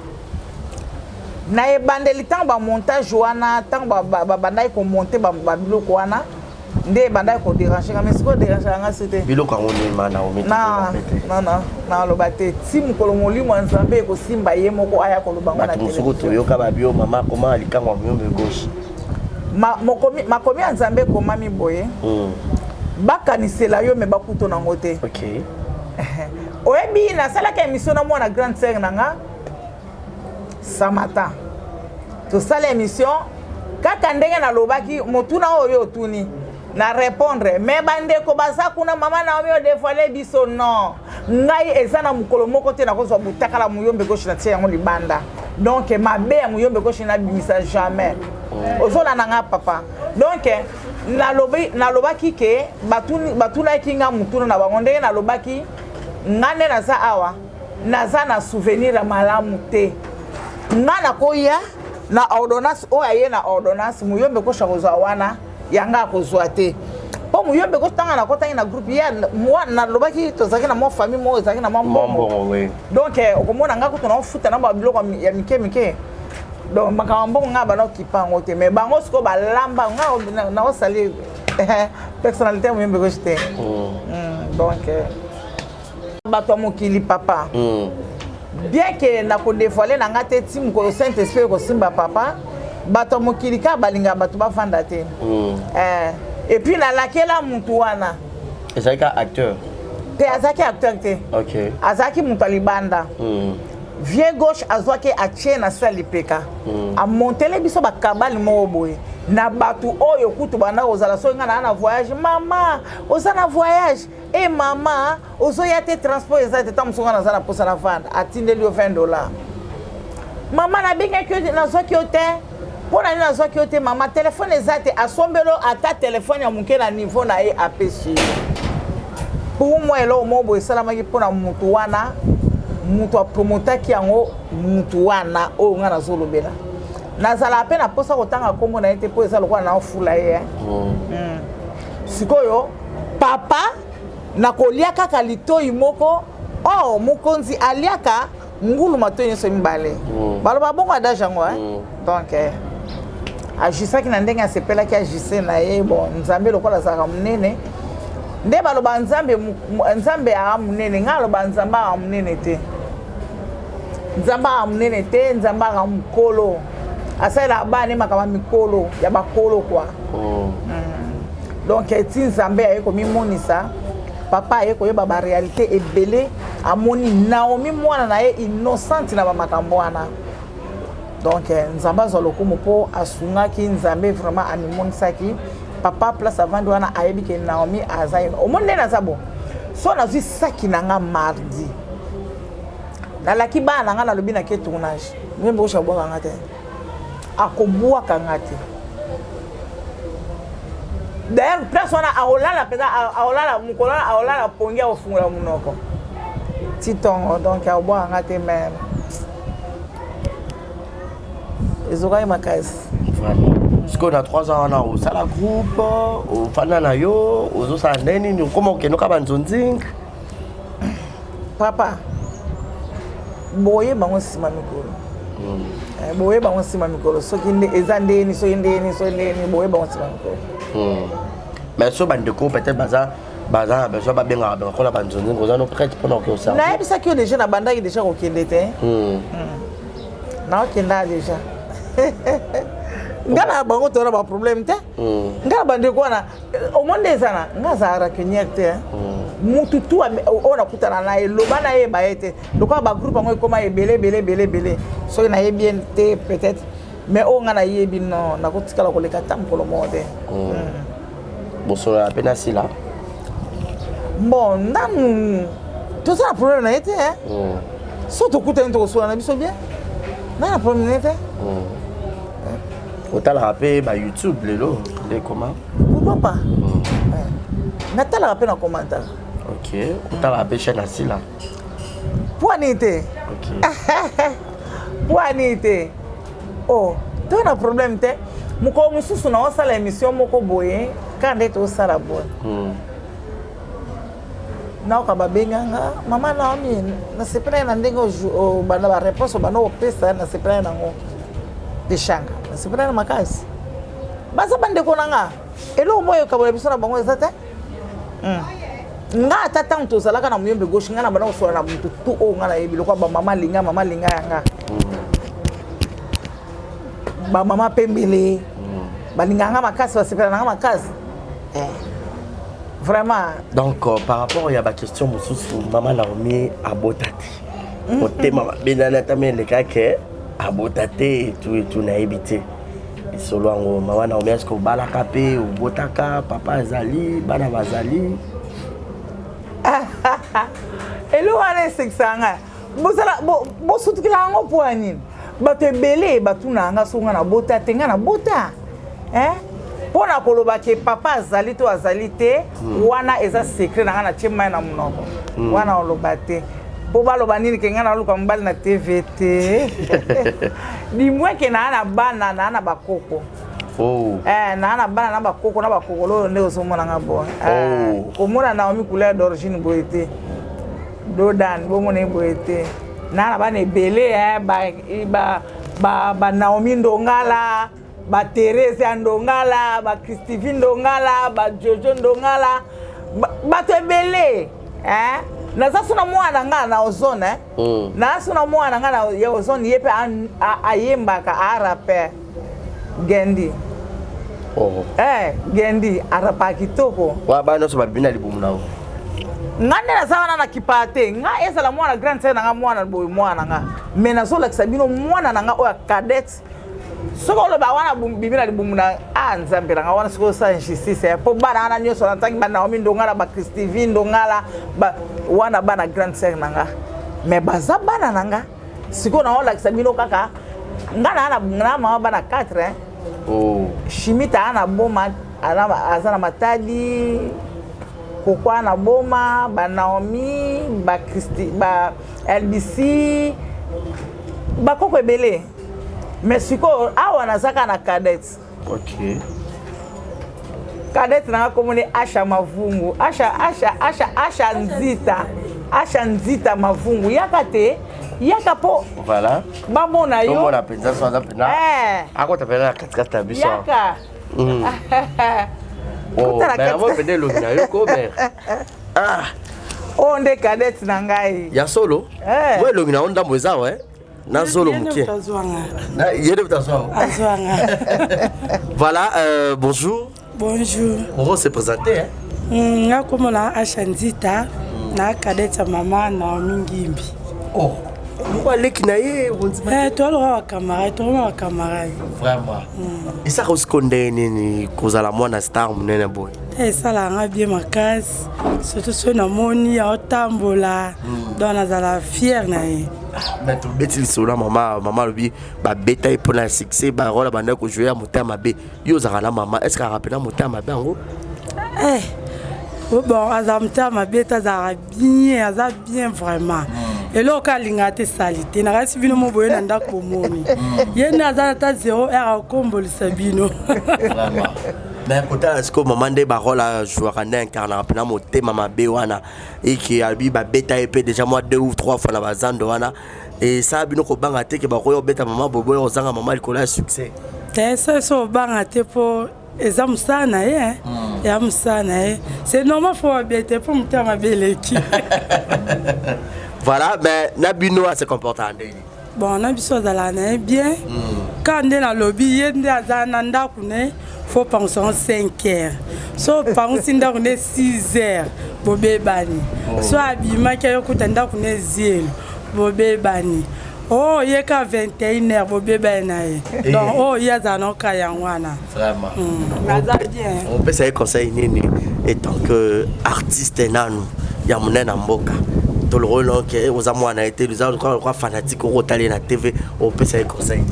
na ebandeli tango ba montage wana tango ba bandai ko monter ba biloko wana nde bandai ko déranger mais siko déranger nga c'était biloko ngoni mana o meti na lobate timu kolomoli mwanzambe ko simba ye moko aya ko lobanga na tele to yoka ba bio mama comment alikanga muyembe gauche makomi nzambe ko mami boye bakanisela yo me bakuto nango te OK oyebi na sala ka émission na mwana grande sœur nanga Samata to sala émission kaka ndenge na lobaki motuna oyo tuni na répondre mais bande ko baza kuna mama na omi o dévoiler biso non ngai ezana mukolo moko te na kozwa butakala muyombe gauche na tia yango libanda donc mabe ya muyombe gauche na bimisa jamais ozola nanga papa donc na lobaki ke batuna kinga mutuna na bango ndenge na lobaki ngane na za awa naza na souvenir malamu te ngana koya na ordonnance o aye na ordonnance muyombe ko shakozwa wana yanga kozwa te po muyombe ko tanga na kota na groupe ya moi na lobaki to zaki na mo famille mo zaki na mambo oui donc okomona nga ko to na futa na ba biloko ya mike donc makambo nga ba no kipango te mais bango siko ba lamba nga na osali personnalité muyombe ko jete donc bato mokili papa bien que na ko dévoiler na ngate tim ko Saint-Esprit ko simba papa bato mokili ka balinga bato ba fanda te et puis na lakela muntu wana ezaka acteur te azaki acteur te OK azaki muntu libanda vieux gauche azwaki atie na sali peka a montele biso ba kabali mo boye na batu oyo kutu banda ozala so ngana na voyage mama ozana voyage et maman ozoya te transport ezate tamsonga na zana posa na vanda atindeli yo $20 mama na binga kyo na zoki hotel pona na zoki hotel mama téléphone ezate asombelo ata téléphone ya muke na niveau na e apesi pour moi elo mo bo salamaki pona mutu wana mutu promotaki yango mutu wana o ngana zolobela nazala pe na posa kotanga kombo na ete po eza lokwa na ofula ye sikoyo papa na kolia kaka litoi moko mokonzi aliaka ngulu matoi nyeso mibale baloba bongo adage yango donc ajisaki na ndenge asepelaki ajise na ye bon nzambe lokola azalaka munene nde baloba nzambe aka munene nga aloba nzambe aka munene te nzambe aka munene te nzambe aka mukolo asala bane makama mikolo ya bakolo kwa donc ti nzambe ayeko mimonisa papa ayeko yeba ba réalité ebele amoni Naomi mwana na ye innocent na ba makambo wana donc nzambe azolokumu po asungaki nzambe vraiment animonisaki papa place avant wana ayebi ke Naomi azaino omonde na zabo so nazwi saki nanga mardi nalaki bana nanga nalobi na ke tournage mwembe ko shabwa ngate akobua kangate d'ailleurs place wana aolala peza aolala mukola aolala pongia ofungula munoko titongo donc abwa ngate même ezokai makasi parce qu'on a 3 ans na au sala groupe au fana na yo ozo sa neni ni comment que no ka banzonzing papa boye bango sima mikolo boyeba ngo nsima mikolo soki eza ndeni so ndeni boyeba ngo nsima mikolo mais so bandeko peut-être baza besoin babenga bakola banzonzi ngoza no prête pendant que ça nayebisaki yo déjà na bandaki déjà kokende te naokenda déjà nga na bango tona baproblème te nga na bandeko wana omonde ezana nga azalaka keniere te mutu tu oyo nakutana na ye loba nayeba ye te lokola bagroupe yango ekoma ebele soki nayebi ye te peut-être mais oyo nga nayebi no nakotikala koleka ta mokolo moko te bosolo ape na sila bon nanu toza na problème na ye te so tokutani tokosola na biso bien na na problème na ye te otalaka mpe bayoutube lelo nde koma pourquoi pas natalaka mpe na commentaire ok otalaka mpe chaîne na sila poani te poani te o to na problème te mokolo mosusu na osala émission moko boye ka nde tosala boye naoka babenganga mama Naomi nasepela na ndenge bana baréponse bana opesa nasepela nango deshanga nasepela na makasi baza bandeko nanga eloko moyo kabola biso na bango eza te nga ata ntango tozalaka na moyembe gauche nga na bana kosola na motu tu oyo nga nayebi lokwa bamama linga yanga bamama pembele balinganga makasi basepela nanga makasi vraiment donc par rapport à la question mosusu mama Naomi abotati motema mabendana tame lekake abotati et tout nayebi te solo yango mama Naomi est-ce que obalaka mpe obotaka papa azali bana bazali eloko wana esekisanga bosutukila yango mpo ya nini bato ebele batuna yanga so nga na bota te nga na bota mpo na koloba ke papa azali to azali te wana eza secret na nga na tie mai na monoko wana oloba te mpo baloba nini ke nga naluka mobali na tv te dimwe ke naa na bana naa na bakoko naa na bana na bakoko na bakokolo oyo nde ozomonanga boye komona Naomi couleur d'origine boye te dodan bomona ye boye te naa na bana ebele ba Naomi Ndongala ba Thérèse Ndongala ba Christine Ndongala ba Jojo Ndongala bato ebele naza suna mwana nga na ozone na suna mwana nga na ya ozone yepe ayembaka arape Gendi Gendi arapa kitoko wa bana so babina libumu nao ngane na sawana na kipate nga ezala mwana grand sœur nga mwana boy mwana nga mena so lakisa bino mwana nga oya cadet soko lo ba wana bibina libumu na nzambe nga wana soko sa injustice po bana ana nyoso na tangi bana Naomi Ndongala ba Christine Ndongala ba wana bana grand sœur nga me baza bana nanga siko na ola lakisa bino kaka ngana ana mama bana 4 Shimita ana boma azana matadi kokwa na boma ba Naomi ba Christi ba LBC ba koko ebele mais siko awa nazaka na cadet cadet na komone Asha Mavungu Asha Nzita Mavungu yakate yaka po voilà bamona yo mona penza so za pena akota pena katikata biso yaka mais avo pende lo na yo ko be onde cadet na ngai ya solo we lo na onda mweza na solo mukie na yede utazwa voilà bonjour on va se présenter nga komona Asha Nzita na cadet mama Naomi Ngimbi pourquoi les kinaye toi le camarade vraiment et ça resconde ni kozala mwana star munene boy ça la nga bien makasi surtout so na moni ya otambola dans la fière na ye mais to beti solo mama lobi ba beta pour la succès ba rôle banda ko jouer à motema be yo zaka mama est-ce qu'à rappeler motema be ngo bon azamta ma beta za bien vraiment eloko alinga te salite nakasi bino moboye na ndako bomoni ye naza ata 0 heure akombolisa bino Vraiment. Mais côté est-ce que maman de barole jouera incarné na motema mabe wana et qui albi ba beta épée déjà moi 2 ou 3 fois na bazando wana et ça bino ko banga te ke ba koyo beta maman bobo ozanga maman likola succès. Ça so banga te po eza musana ye ya musana ye c'est normal faut beta pour mutama beleki. Voilà, mais Nabino se comporte en délit. Bon, Nabiso Zalana bien. Quand on est dans le lobby, il y a un faut penser en 5 heures. So, penser en 6 heures. Bobé Bani. So, habillement qui est au tanda qu'on est zéro. Bobé Bani. Oh, il y a qu'à 21 heures. Bobé Bani. Donc, oh, il y a un autre Kayanwana. Vraiment. Bien. On peut se conseiller nini. Et tant que artiste nanu, il y a mon mboka. Tout le rôle que aux amours a été les autres fanatiques au rotalé na TV on peut se conseiller.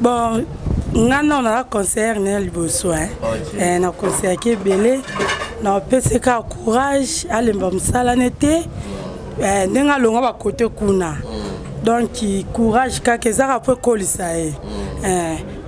Bon, on a un concert né liboso hein. Un concert qui est belé. Na pese ka courage aller mbamsala nete. Nenga longa ba côté kuna. Donc courage kaka ezaka po kolisa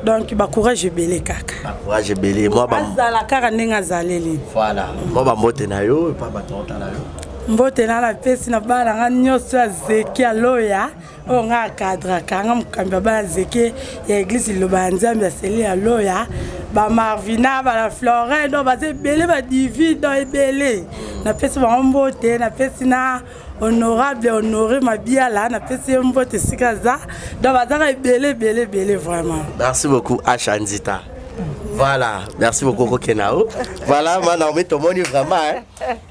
donc ba courage belé kaka. Courage belé moi ba azala kaka nenga zaleli. Voilà. Moi ba mbote na yo pa ba tonta na yo. Mbote na la pesi na bala nga nyoso azeki aloya o nga cadre kanga mukamba ba zeki ya église loba nzambe ya seli aloya ba Marvina ba la Florent do ba ze belé ba divide do ebele na pesi ba mbote na pesi na honorable honoré mabiala na pesi mbote sikaza do ba za belé vraiment. Merci beaucoup Achanzita. Voilà, merci beaucoup Kokenao. Voilà, maintenant on met ton moni vraiment hein.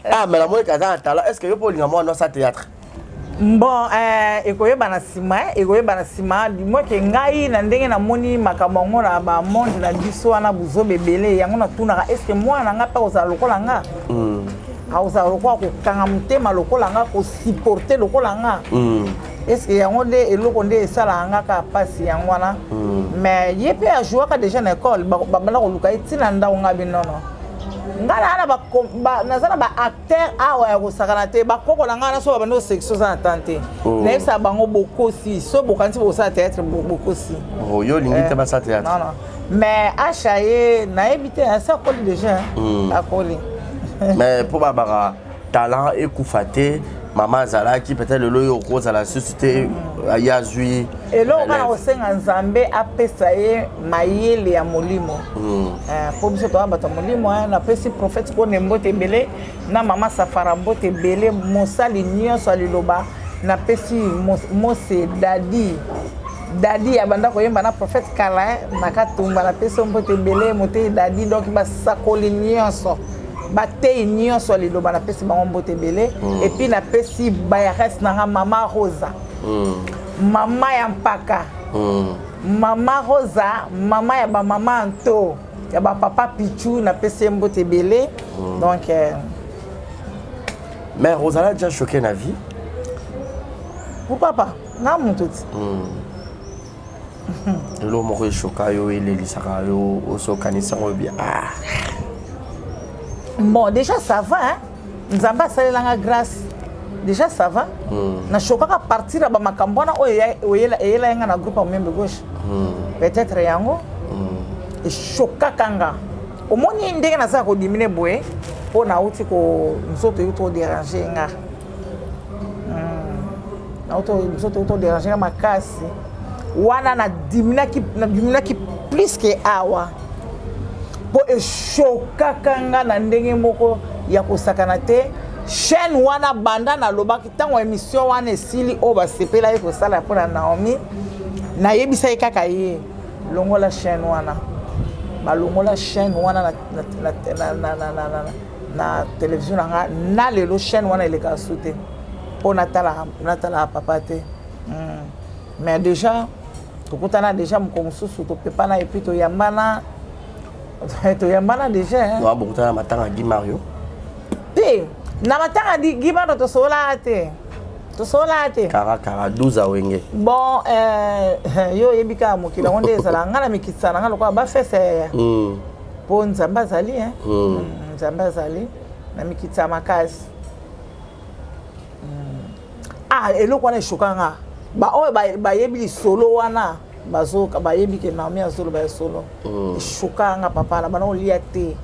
Ah mais la moi qui a un talent, est-ce que yo pour linga moi dans sa théâtre? Bon ekoyeba na sima moi ke ngai na ndenge na moni makamongo na ba monde na biso wana buzo bebele yango na tuna est-ce que moi na nga pa ozala lokola nga ozala lokola ko kanga mutema lokola nga ko supporter lokola nga est-ce que yango de eloko nde esala nga ka pasi yango wana mais ye pe a jouer ka déjà na école ba bala ko luka itina ndawo nga binono ngala ana ba nazana ba acteur awa ya kosakana te ba koko na ngana so ba no section za tante na isa bango bokosi so bokanti bo sa théâtre bokosi yo lingi te ba sa théâtre non mais achaye na éviter ça colle déjà à coller mais pour babara talent et koufaté maman zala qui peut-être le loyo cause à la société yazui et là on a aussi nzambe apesa ye mayele ya molimo pour biso to abata molimo na pesi prophète ko nembote belé na mama safara mbote belé mosali nyonso aliloba na pesi mose dadi abanda ko yemba na prophète kala na katumba na pesi mbote belé mote dadi donc ba sakoli nyonso bate nyonso aliloba na pesi bango mbote belé et puis na pesi bayares na mama Rosa mama ya mpaka mama Rosa mama ya ba mama Anto ya ba papa Pichu na pesi mbote belé donc mais Rosa a déjà choqué na vie pourquoi pas na mututi le moko choka yo ile lisaka yo oso kanisa ko bien bon déjà ça va hein nzamba salelanga grâce déjà ça va na choka partir ba makambona oyela nga na groupe membre gauche peut-être yango et choka kanga omoni ndenge na sa ko dimine boye po na uti ko nsoto yuto déranger nga na uto nsoto yuto déranger nga makasi wana na dimina ki plus que awa po eshoka kanga na ndenge moko ya kosakana te chaîne wana banda na lobaki tango émission wana esili o ba sepela ye kosala pona Naomi na yebisa ye kaka ye longola chaîne wana ba longola chaîne wana na télévision na lelo chaîne wana ele ka sauter pona tala papa te mais déjà tokutana déjà mkonsusu to pepana et puis to yambana déjà hein wa bokutana matanga Guy Mario te na matanga di Guy Mario to sola te kara 12 awenge bon yo yebika mokila onde ezala ngana mikitsana ngalo kwa ba fese po nzamba zali hein nzamba zali na mikitsa makasi ah eloko wana eshokanga ba oyo bayebi lisolo wana bazoka bayebi ke Naomi azolo ba solo eshokanga papa na bana olia te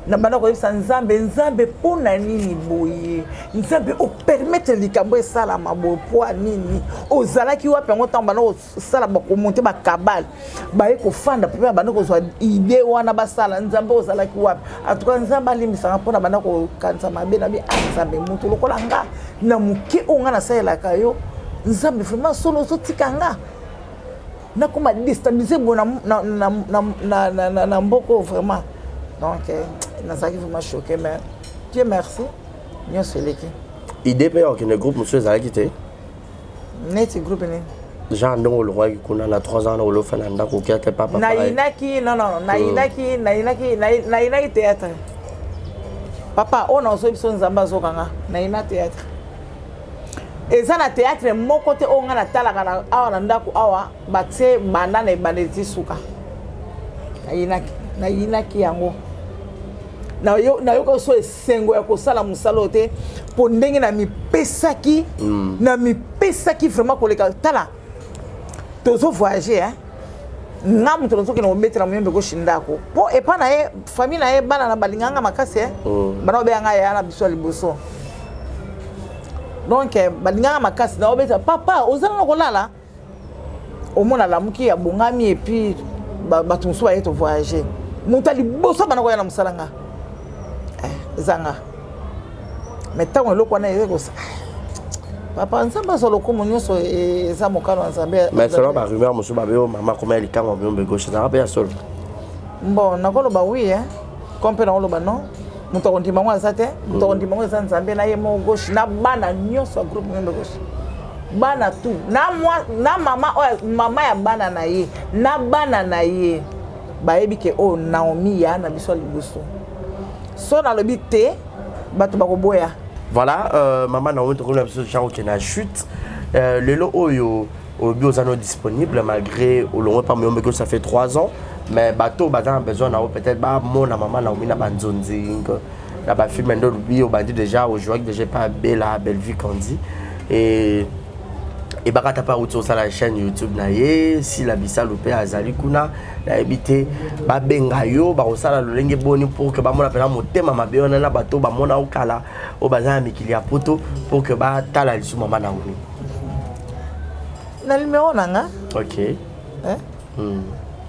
na bana ko yebisa nzambe pona nini boye nzambe o permettre likambo esala mabo po nini ozalaki wapi ngo tamba na osala ba ko monter ba kabal ba ko fanda pe bana ko zwa idée wana basala nzambe ozalaki wapi atuka nzambe alimisa pona bana ko kanza mabe na bi nzambe mutu lokola nga na muke onga na sala kayo nzambe vraiment solo sotikanga na koma déstabiliser bona na mboko vraiment donc nazaki vraiment choqué mais Dieu merci nous c'est l'équipe idée pe que le groupe monsieur zalaki te net groupe ni genre ndongo le roi kuna na 3 ans na lo fana ndako ki ate papa nainaki non nainaki théâtre papa on a aussi besoin nzamba zokanga naina théâtre eza na théâtre moko te onga na talaka na awa na ndako awa batie bandana ebandeti suka nainaki yango na yo so esengo ya kosala musalo te po ndenge na mipesaki vraiment koleka tala tozo voyager hein ngamu tozo ke no mettre mo yembe ko shindako po epa na ye famille na ye bana na balinganga makasi hein bana be anga ya na biso liboso donc balinganga makasi na obeta papa ozana na kolala omona la muki ya bongami et puis batunsu ba yeto voyager mutali boso bana ko ya na musalanga zanga metango lokwa na yeko papa nzamba solo komo nyoso eza mokano nzambe mais selon ba rumeur monsieur babeo mama comment elle kama biombe gauche ça rappelle solo bon nakolo ba oui hein compé na oloba non muto kondima mwa zate muto kondima mwa za nzambe na ye mo gauche na bana nyoso groupe biombe gauche bana tu na mama ya bana na ye na bana na ye bayebi ke o Naomi ya na biso liboso so na lobi te bato bakoboya. Voilà, maman Naomi to kona biso genre qui na chute le lo oyo biozano disponible malgré au long pas mieux que ça fait 3 ans mais bateau bazan besoin na peut-être ba mona maman Naomi na banzonzing na ba film ndo bio bandi déjà aujourd'hui déjà pas belle vie qu'on dit et bakata pa uto sa la chaîne YouTube na ye si la bisa loupé azali kuna na ebité ba benga yo ba osala lolenge boni pour que ba mona pena motema mabe ona na bato ba mona okala o bazana mikili ya poto pour que ba tala lisu mama Naomi na numéro nanga OK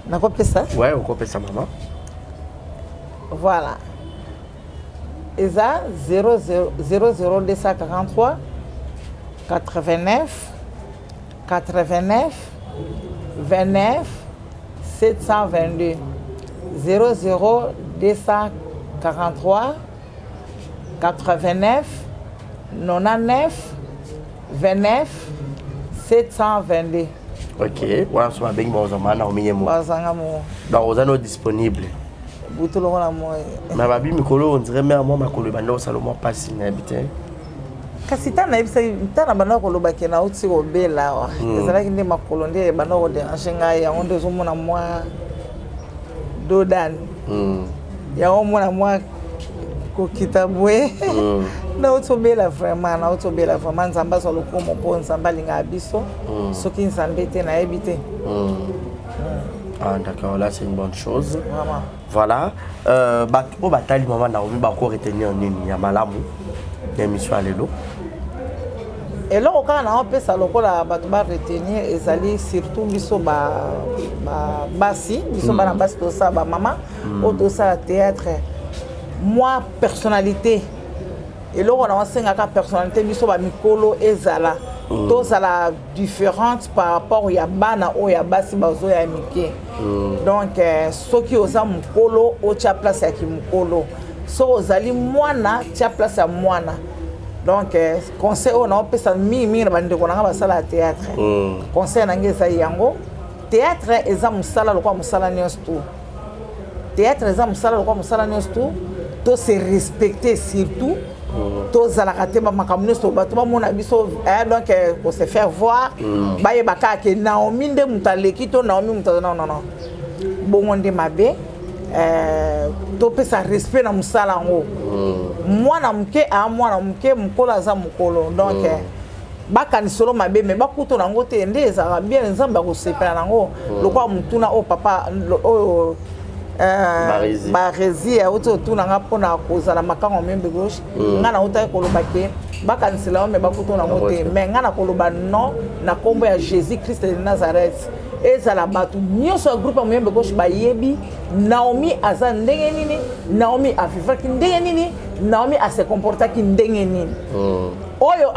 na copie ça ouais on copie ça maman voilà eza 00243 89 29 722 00243 89 99 29 722. OK, voilà so ba mo zama na ominye mo. Bazanga mo. Donc ozano disponible. Butolo na mo. Na babi mikolo on dirait mais moi makolo banda osalomo passe na habité. Kasi tana ibisa tana bana ko loba ke na utsi ko bela wa ezalaki ndi makolo ndi bana ko de anshenga ya onde zo mona mwa dodan ya mona mwa ko kitabwe na utso bela vraiment nzamba so lokomo po nzamba linga biso soki nzambe te na ebite ah d'accord là c'est une bonne chose vraiment voilà bato batali maman Naomi ba ko retenir nini ya malamu ya mission alelo eloko kaka na opesa lokola bato ba retenir ezali surtout biso basi biso bana basi tosala ba mama o tosala théâtre moi personnalité eloko na wasengaka personnalité biso ba mikolo ezala tozala différente par rapport ya bana o ya basi bazo ya mike donc soki oza mukolo o tia place ya kimukolo so ozali mwana tia place ya mwana donc conseil on a pesa mingi na bande ko na basala théâtre conseil na ngeza yango théâtre eza musala lokwa musala nyonso théâtre eza musala lokwa musala nyonso to se respecter surtout to zala katema makamno so bato ba mona biso donc pour se faire voir baye bakaka Naomi nde mutaleki to Naomi mutana non bongo nde mabe topesa respect na mosala yango mwana moke mwana moke mokolo aza mokolo donc bakanisolo mabe me bakuto nango te nde ezalaka bien nzambe akosepela nango lokola motuna oyo papa oyo baresi auti otuna nga mpona kozala makango membe gauche nga na otaki koloba ke bakanisela yo me bakuto nango te me nga na koloba non na nkombo ya jésus christ de nazareth ezala bato nyonso ya groupe ya moyembe gauche bayebi Naomi aza ndenge nini Naomi avivaki ndenge nini Naomi ase comportaki ndenge nini oyo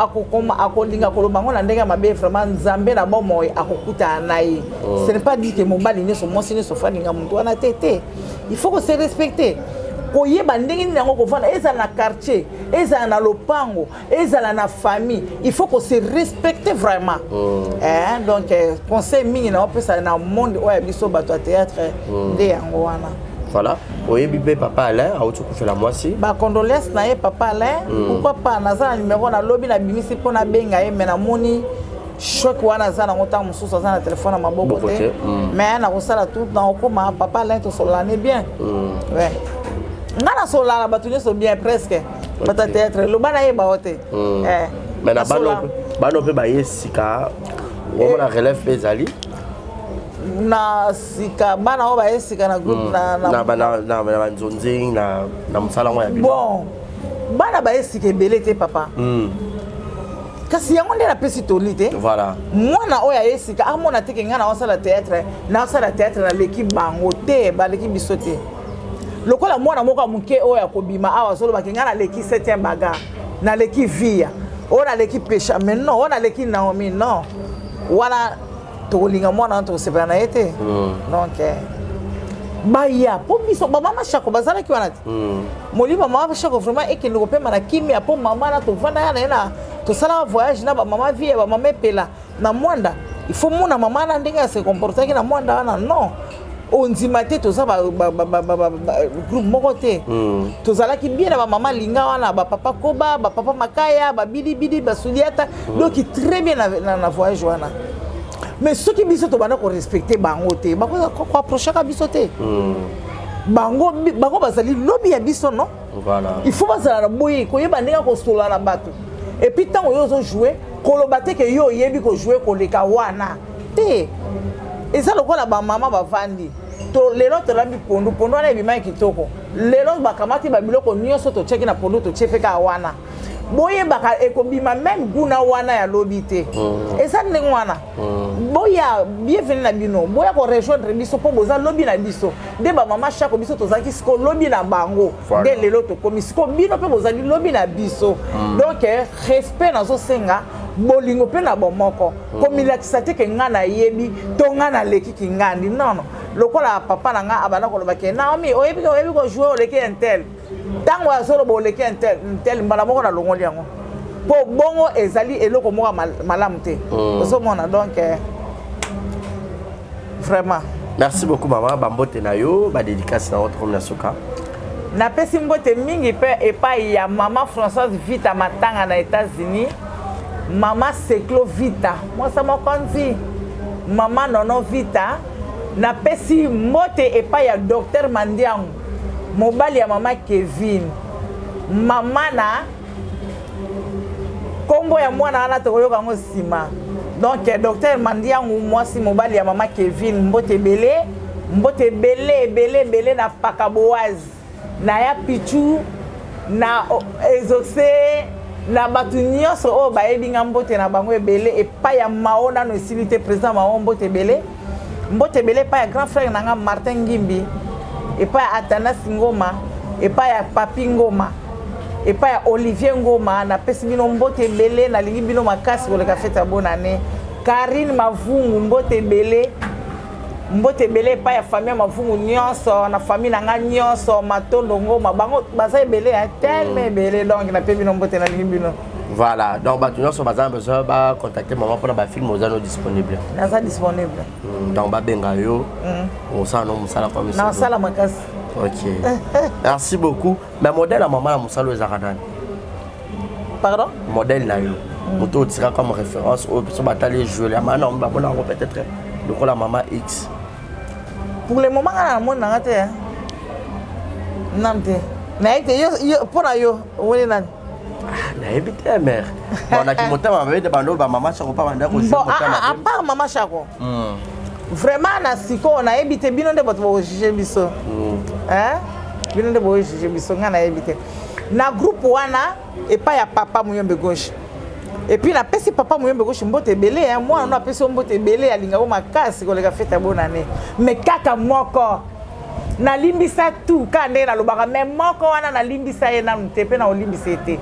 akolinga koloba ngo na ndenge ya mabe vraiment nzambe na bomoi akokuta na ye ce n'est pas dit que mobali nyonso mwasi nyonso falinga muntu wana te il faut que se respecter koyeba ndenge nini yango kovanda ezala na quartier ezala na lopango ezala na famille il faut que se respecter vraiment donc conseil mingi na opesa na monde oyo biso bato ya théâtre nde yango wana voilà oyebi be papa Alain auti kufela mwasi ba condoléances na ye papa Alain pourquoi pas naza na numéro na lobi na bimisi mpona benga ye me namoni choc wana aza nango ntango mosusu aza na telefone na maboko te mais nakosala tout na okoma papa Alain tosolane bien nga na solala bato nyonso bien presque bata théâtre loba na yeba o te mais na bano mpe baye sika omona relève mpe ezali na sika bana oyo baye sika na groupe na banzonzi na mosala ngo ya bon bana baye sika ebele te papa kasi yango nde napesi toli te mwana oyo aye sika amona teke nga na osala théâtre na leki bango te baleki biso te lokola mwana moko moke oyo akobima awa azolobaki nga naleki 7e baga naleki via oyo naleki pécha mais non oyo naleki Naomi non wana tokolinga mwana wana tokosepela na ye te donc baya mpo biso bamama shako bazalaki wana te molimo mama shako vraiment ekende kopema na kimia mpo mama na tovanda ya na ye na tosalaka voyage na bamama vie bamama epela na mwanda il faut mona mama na ndenge ase comportaki na mwanda wana non ondima te toza groupe moko te tozalaki bien na bamama linga wana bapapa koba bapapa makaya babidibidi basuliata donc très bien na voyage wana mais soki biso tobanda korespecte bango te bakoaprochaka biso te bango bazali lobi ya biso non il faut bazala na boye koyeba ndenge kosola na bato et puis ntango yo ozojoue koloba te ke yo oyebi kojoue koleka wana te eza lokola bamama bavandi lelo tolambi pondu wana ebimaki kitoko lelo bakamati babiloko nyonso totiaki na pondu totie mpe kaka wana boyebaka ekobima meme guna wana ya lobi te eza ndenge wana boya bienvenu na bino boya korejoindre biso mpo boza lobi na biso nde bamama shako biso tozalaki siko lobi na bango nde lelo tokomi siko bino mpe bozali lobi na biso donc respect nazosenga bolingo mpe na bomoko komilakisa te ke nga nayebi to nga nalekiki ngandi nono lokola papa na nga abanda koloba ke Naomi oyebi kojoue oleki intel ntango azoloba oleki intel mbala moko na longoli yango mpo bongo ezali eloko moko malamu te ozomona donc vraiment merci beaucoup mama bambote na yo badédicace na votre na suka napesi mbote mingi mpe epai ya mama Françoise Vita Matanga na États-Unis mama Seklo Vita mwasa mokonzi mama Nono Vita napesi mbote epai ya docteur Mandiangu mobali ya mama Kevin mama na kombo ya mwana wana tokoyoka ngo sima donc docteur Mandiangu mwasi mobali ya mama Kevin mbote bele na Pakaboise na ya Pichu na Ezose na batu nyonso oyo bayebi nga mbote na bango ebele epai ya Mao nano esili te président Mao mbote bele epai ya grand frère nanga Martin Ngimbi epai ya Atanas Ngoma epai ya Papi Ngoma epai ya Olivier Ngoma napesi bino mbote ebele nalingi bino makasi koleka fete ya bonne année Karine Mavungu mbote ebele epai ya famille ya Mavungu nyonso na famille nanga nyonso Matondo Ngoma bango baza ebele tellement ebele donc napesi bino mbote nalingi bino. Voilà, donc bato nyonso baza besoin ba contacter maman pour ba film ozano disponible. Naza disponible. Donc ba benga yo. On ça non musala comme ça. Na sala makasi. OK. Merci beaucoup. Mais modèle à maman musalo ezakadani. Pardon? Modèle na yo. Moto tira comme référence au so batali jouer la maman on va peut-être le la maman X. Pour le moment na mon na te. Namte. Naïte, yo, pour yo, où est nan? Naïbe te mère. On a qui monté ma bébé de bando, maman Chako pas mandé aussi. Bon, à part maman Chako. Vraiment, na siko, on a évité bien de votre juger biso. Hein? Bien de votre juger biso, on a évité. Na groupe wana, et pas ya papa Mouyombe gauche. Et puis, na pesi papa Mouyombe gauche, mbote belé, hein. Moi, on a pesi mbote belé, à l'ingao ma casse, qu'on a fait ta bonne année. Mais kaka moko. Na limbisa tout quand na lobaka même moko wana na limbisa ye na mtepe na olimbisa ete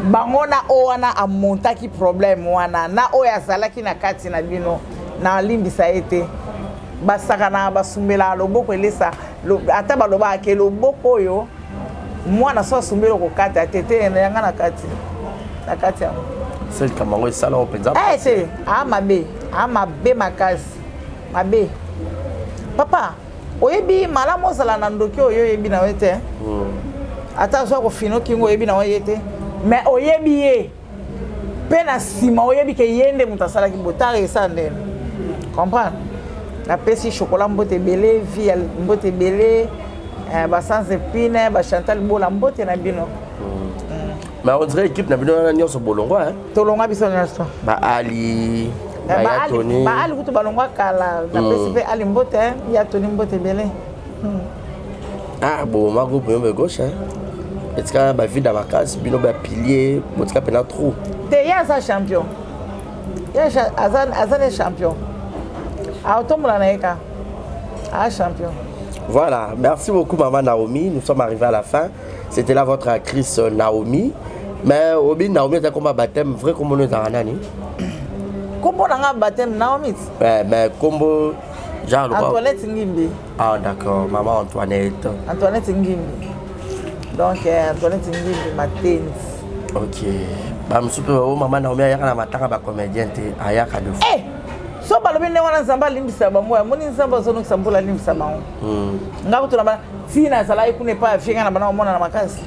bangona o wana a montaki problème wana na o ya zalaki na kati na bino na limbisa ete basaka na basumbela loboko elesa ata baloba ke loboko yo mwana so sumbelo ko kata tete na yanga na kati ya c'est le Cameroun ça là au penza eh c'est mabe makasi mabe papa oyebi malamu ozala na ndoki oyo oyebi na yo te ata so kofino kingo oyebi na yo te mais oyebi ye mpe na nsima oyebi ke ye nde moto asalaki botare esa ndene comprendre napesi chokola mbote ebele vi ya mbote ebele basanse epine bachantal bola mbote na bino mais on dirait équipe na bino wana nyonso bolongwa hein tolongwa biso nyonso baali baali kutu balongwa kala napesi mpe ali mbote ya toni mbote ebele bon ma groupe Mouyombe gauche hein etika bavida makasi bino bapilier botika pena trop te ye aza champion aza ne champion aotombola na ye ka a champion. Voilà, merci beaucoup maman Naomi, nous sommes arrivés à la fin. C'était là votre actrice Naomi. Mais Obi Naomi était comme un baptême vrai comme on est en année. Comment on a un baptême Naomi? Ouais, mais comme genre Antoinette Ngimbi. Ah d'accord, maman Antoinette. Antoinette Ngimbi. Donc Antoinette Ngimbi Matins. OK. Bah monsieur maman Naomi ayaka na matanga ba comédienne te ayaka de fou. So balobi ne wana nzamba limbisa bango ya moni nzamba zo nokisa mbula limbisa bango ngako tuna bana tina sala ikune pa finga na bana mona na makasi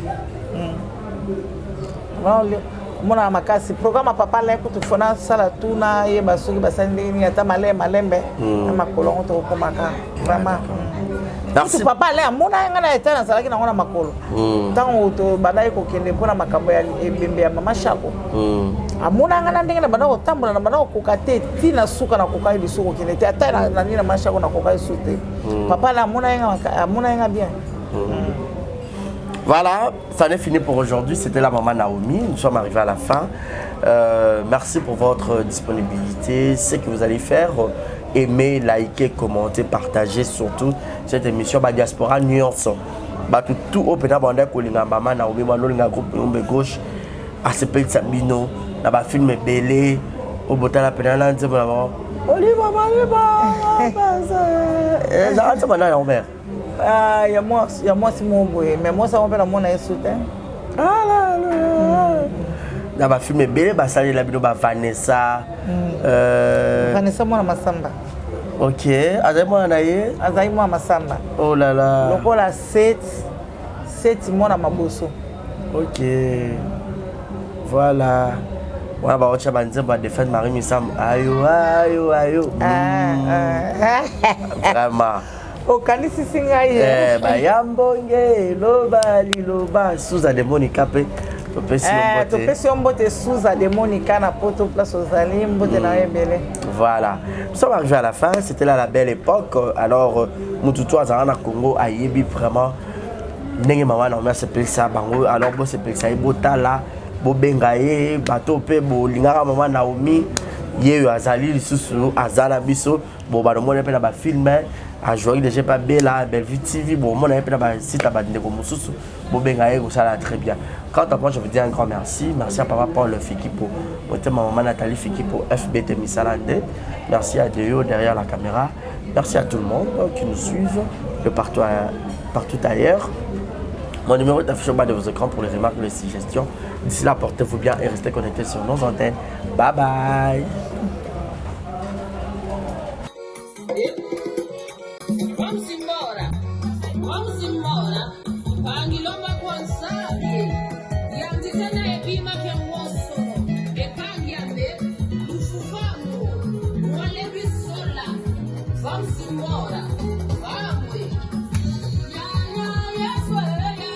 mona na makasi programme papa la kutufona sala tuna ye basuki basande ni ata malembe na makolongo to komaka vraiment merci papa la mona ngana etana sala kina ngona makolo tango to badai ko kende pona makambo ya ebembe ya mama Chako amuna ngana ndenge na bana otambola na bana okokate tina suka na kokai bisuko kinete ata na nina Mama Chako na kokai sute papa la amuna nga bien. Voilà, ça n'est fini pour aujourd'hui. C'était la maman Naomi. Nous sommes arrivés à la fin. Merci pour votre disponibilité. Ce que vous allez faire, aimer, liker, commenter, partager surtout cette émission. Diaspora Nuance. Tout au pénal bandé kolinga maman Naomi, manolinga groupe Mouyombe gauche, à ce pays Sabino, na ba film belé, au botala pénal là, nzembo là-bas. Oliva ça ça banana Robert. Ah, ya moi si mon boy, mais moi ça on fait la mona soutien. Na ba film belé ba sali la bino ba Vanessa. Vanessa mona masamba. OK, azai mona na ye? Azai mona masamba. Oh là là. Lokola 7 mona maboso. OK. Voilà. On va watcher banzemba défendre Marie Misam. Ayo. Vraiment. Okanisi singa ye. Bayambonge loba Suza de Monica pe. Topesi mbote Suza de Monica na poto place ozali mbote na ebele. Voilà. Nous sommes arrivés à la fin, c'était là la belle époque. Alors Mututu azana Congo ayebi vraiment ndenge maman na merci pesa bango. Alors bo se pesa ibotala bo bengaye bato pe bo lingaka maman Naomi yeyo azali lisusu azala biso bo ba mona pe na ba filmer a jouer déjà pas bella Bellevue TV bon mona pe na ba site ba ndeko mususu bo bengaye ko sala très bien. Quant à moi je veux dire un grand merci à papa Paul Fikipo, maman Nathalie Fikipo FBT Misalande, merci à Deo derrière la caméra, merci à tout le monde qui nous suivent de partout ailleurs. Mon numéro est affiché au bas de vos écrans pour les remarques et les suggestions. D'ici là, portez-vous bien et restez connectés sur nos antennes. Bye bye. Vamos embora, vamos. Ya, ya, ya,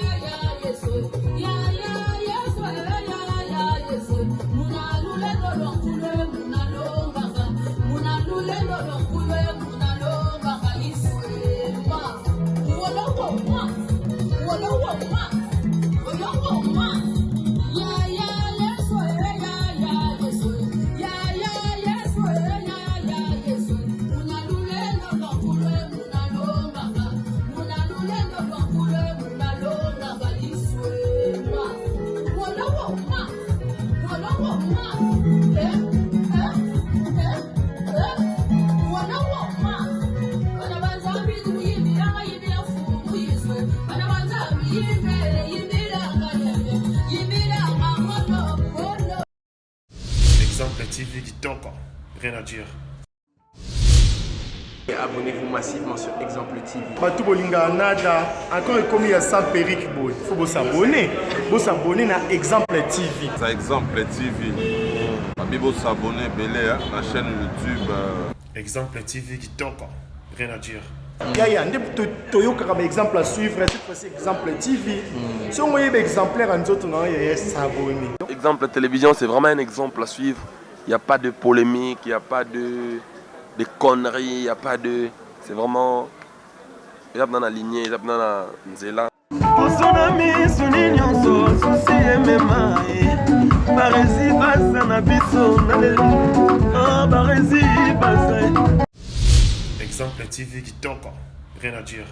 Exemple TV Kitoko, rien à dire. Abonnez-vous massivement sur Exemple TV. Batou Bolinga Nada, encore et comme il y a 100 perruques, il faut vous s'abonner. Vous s'abonner à Exemple TV. C'est Exemple TV. Vous s'abonner à la chaîne YouTube. Exemple TV Kitoko, rien à dire. Yaya, tu as exemple à suivre, cette fois-ci Exemple TV. Si on voit un exemplaire en autres, il y a s'abonner. Exemple télévision, c'est vraiment un exemple à suivre. Il n'y a pas de polémique, il n'y a pas de conneries, il n'y a pas de... C'est vraiment... Il y a dans la lignée, il y a dans la nzela. Exemple TV Kitoko, rien à dire.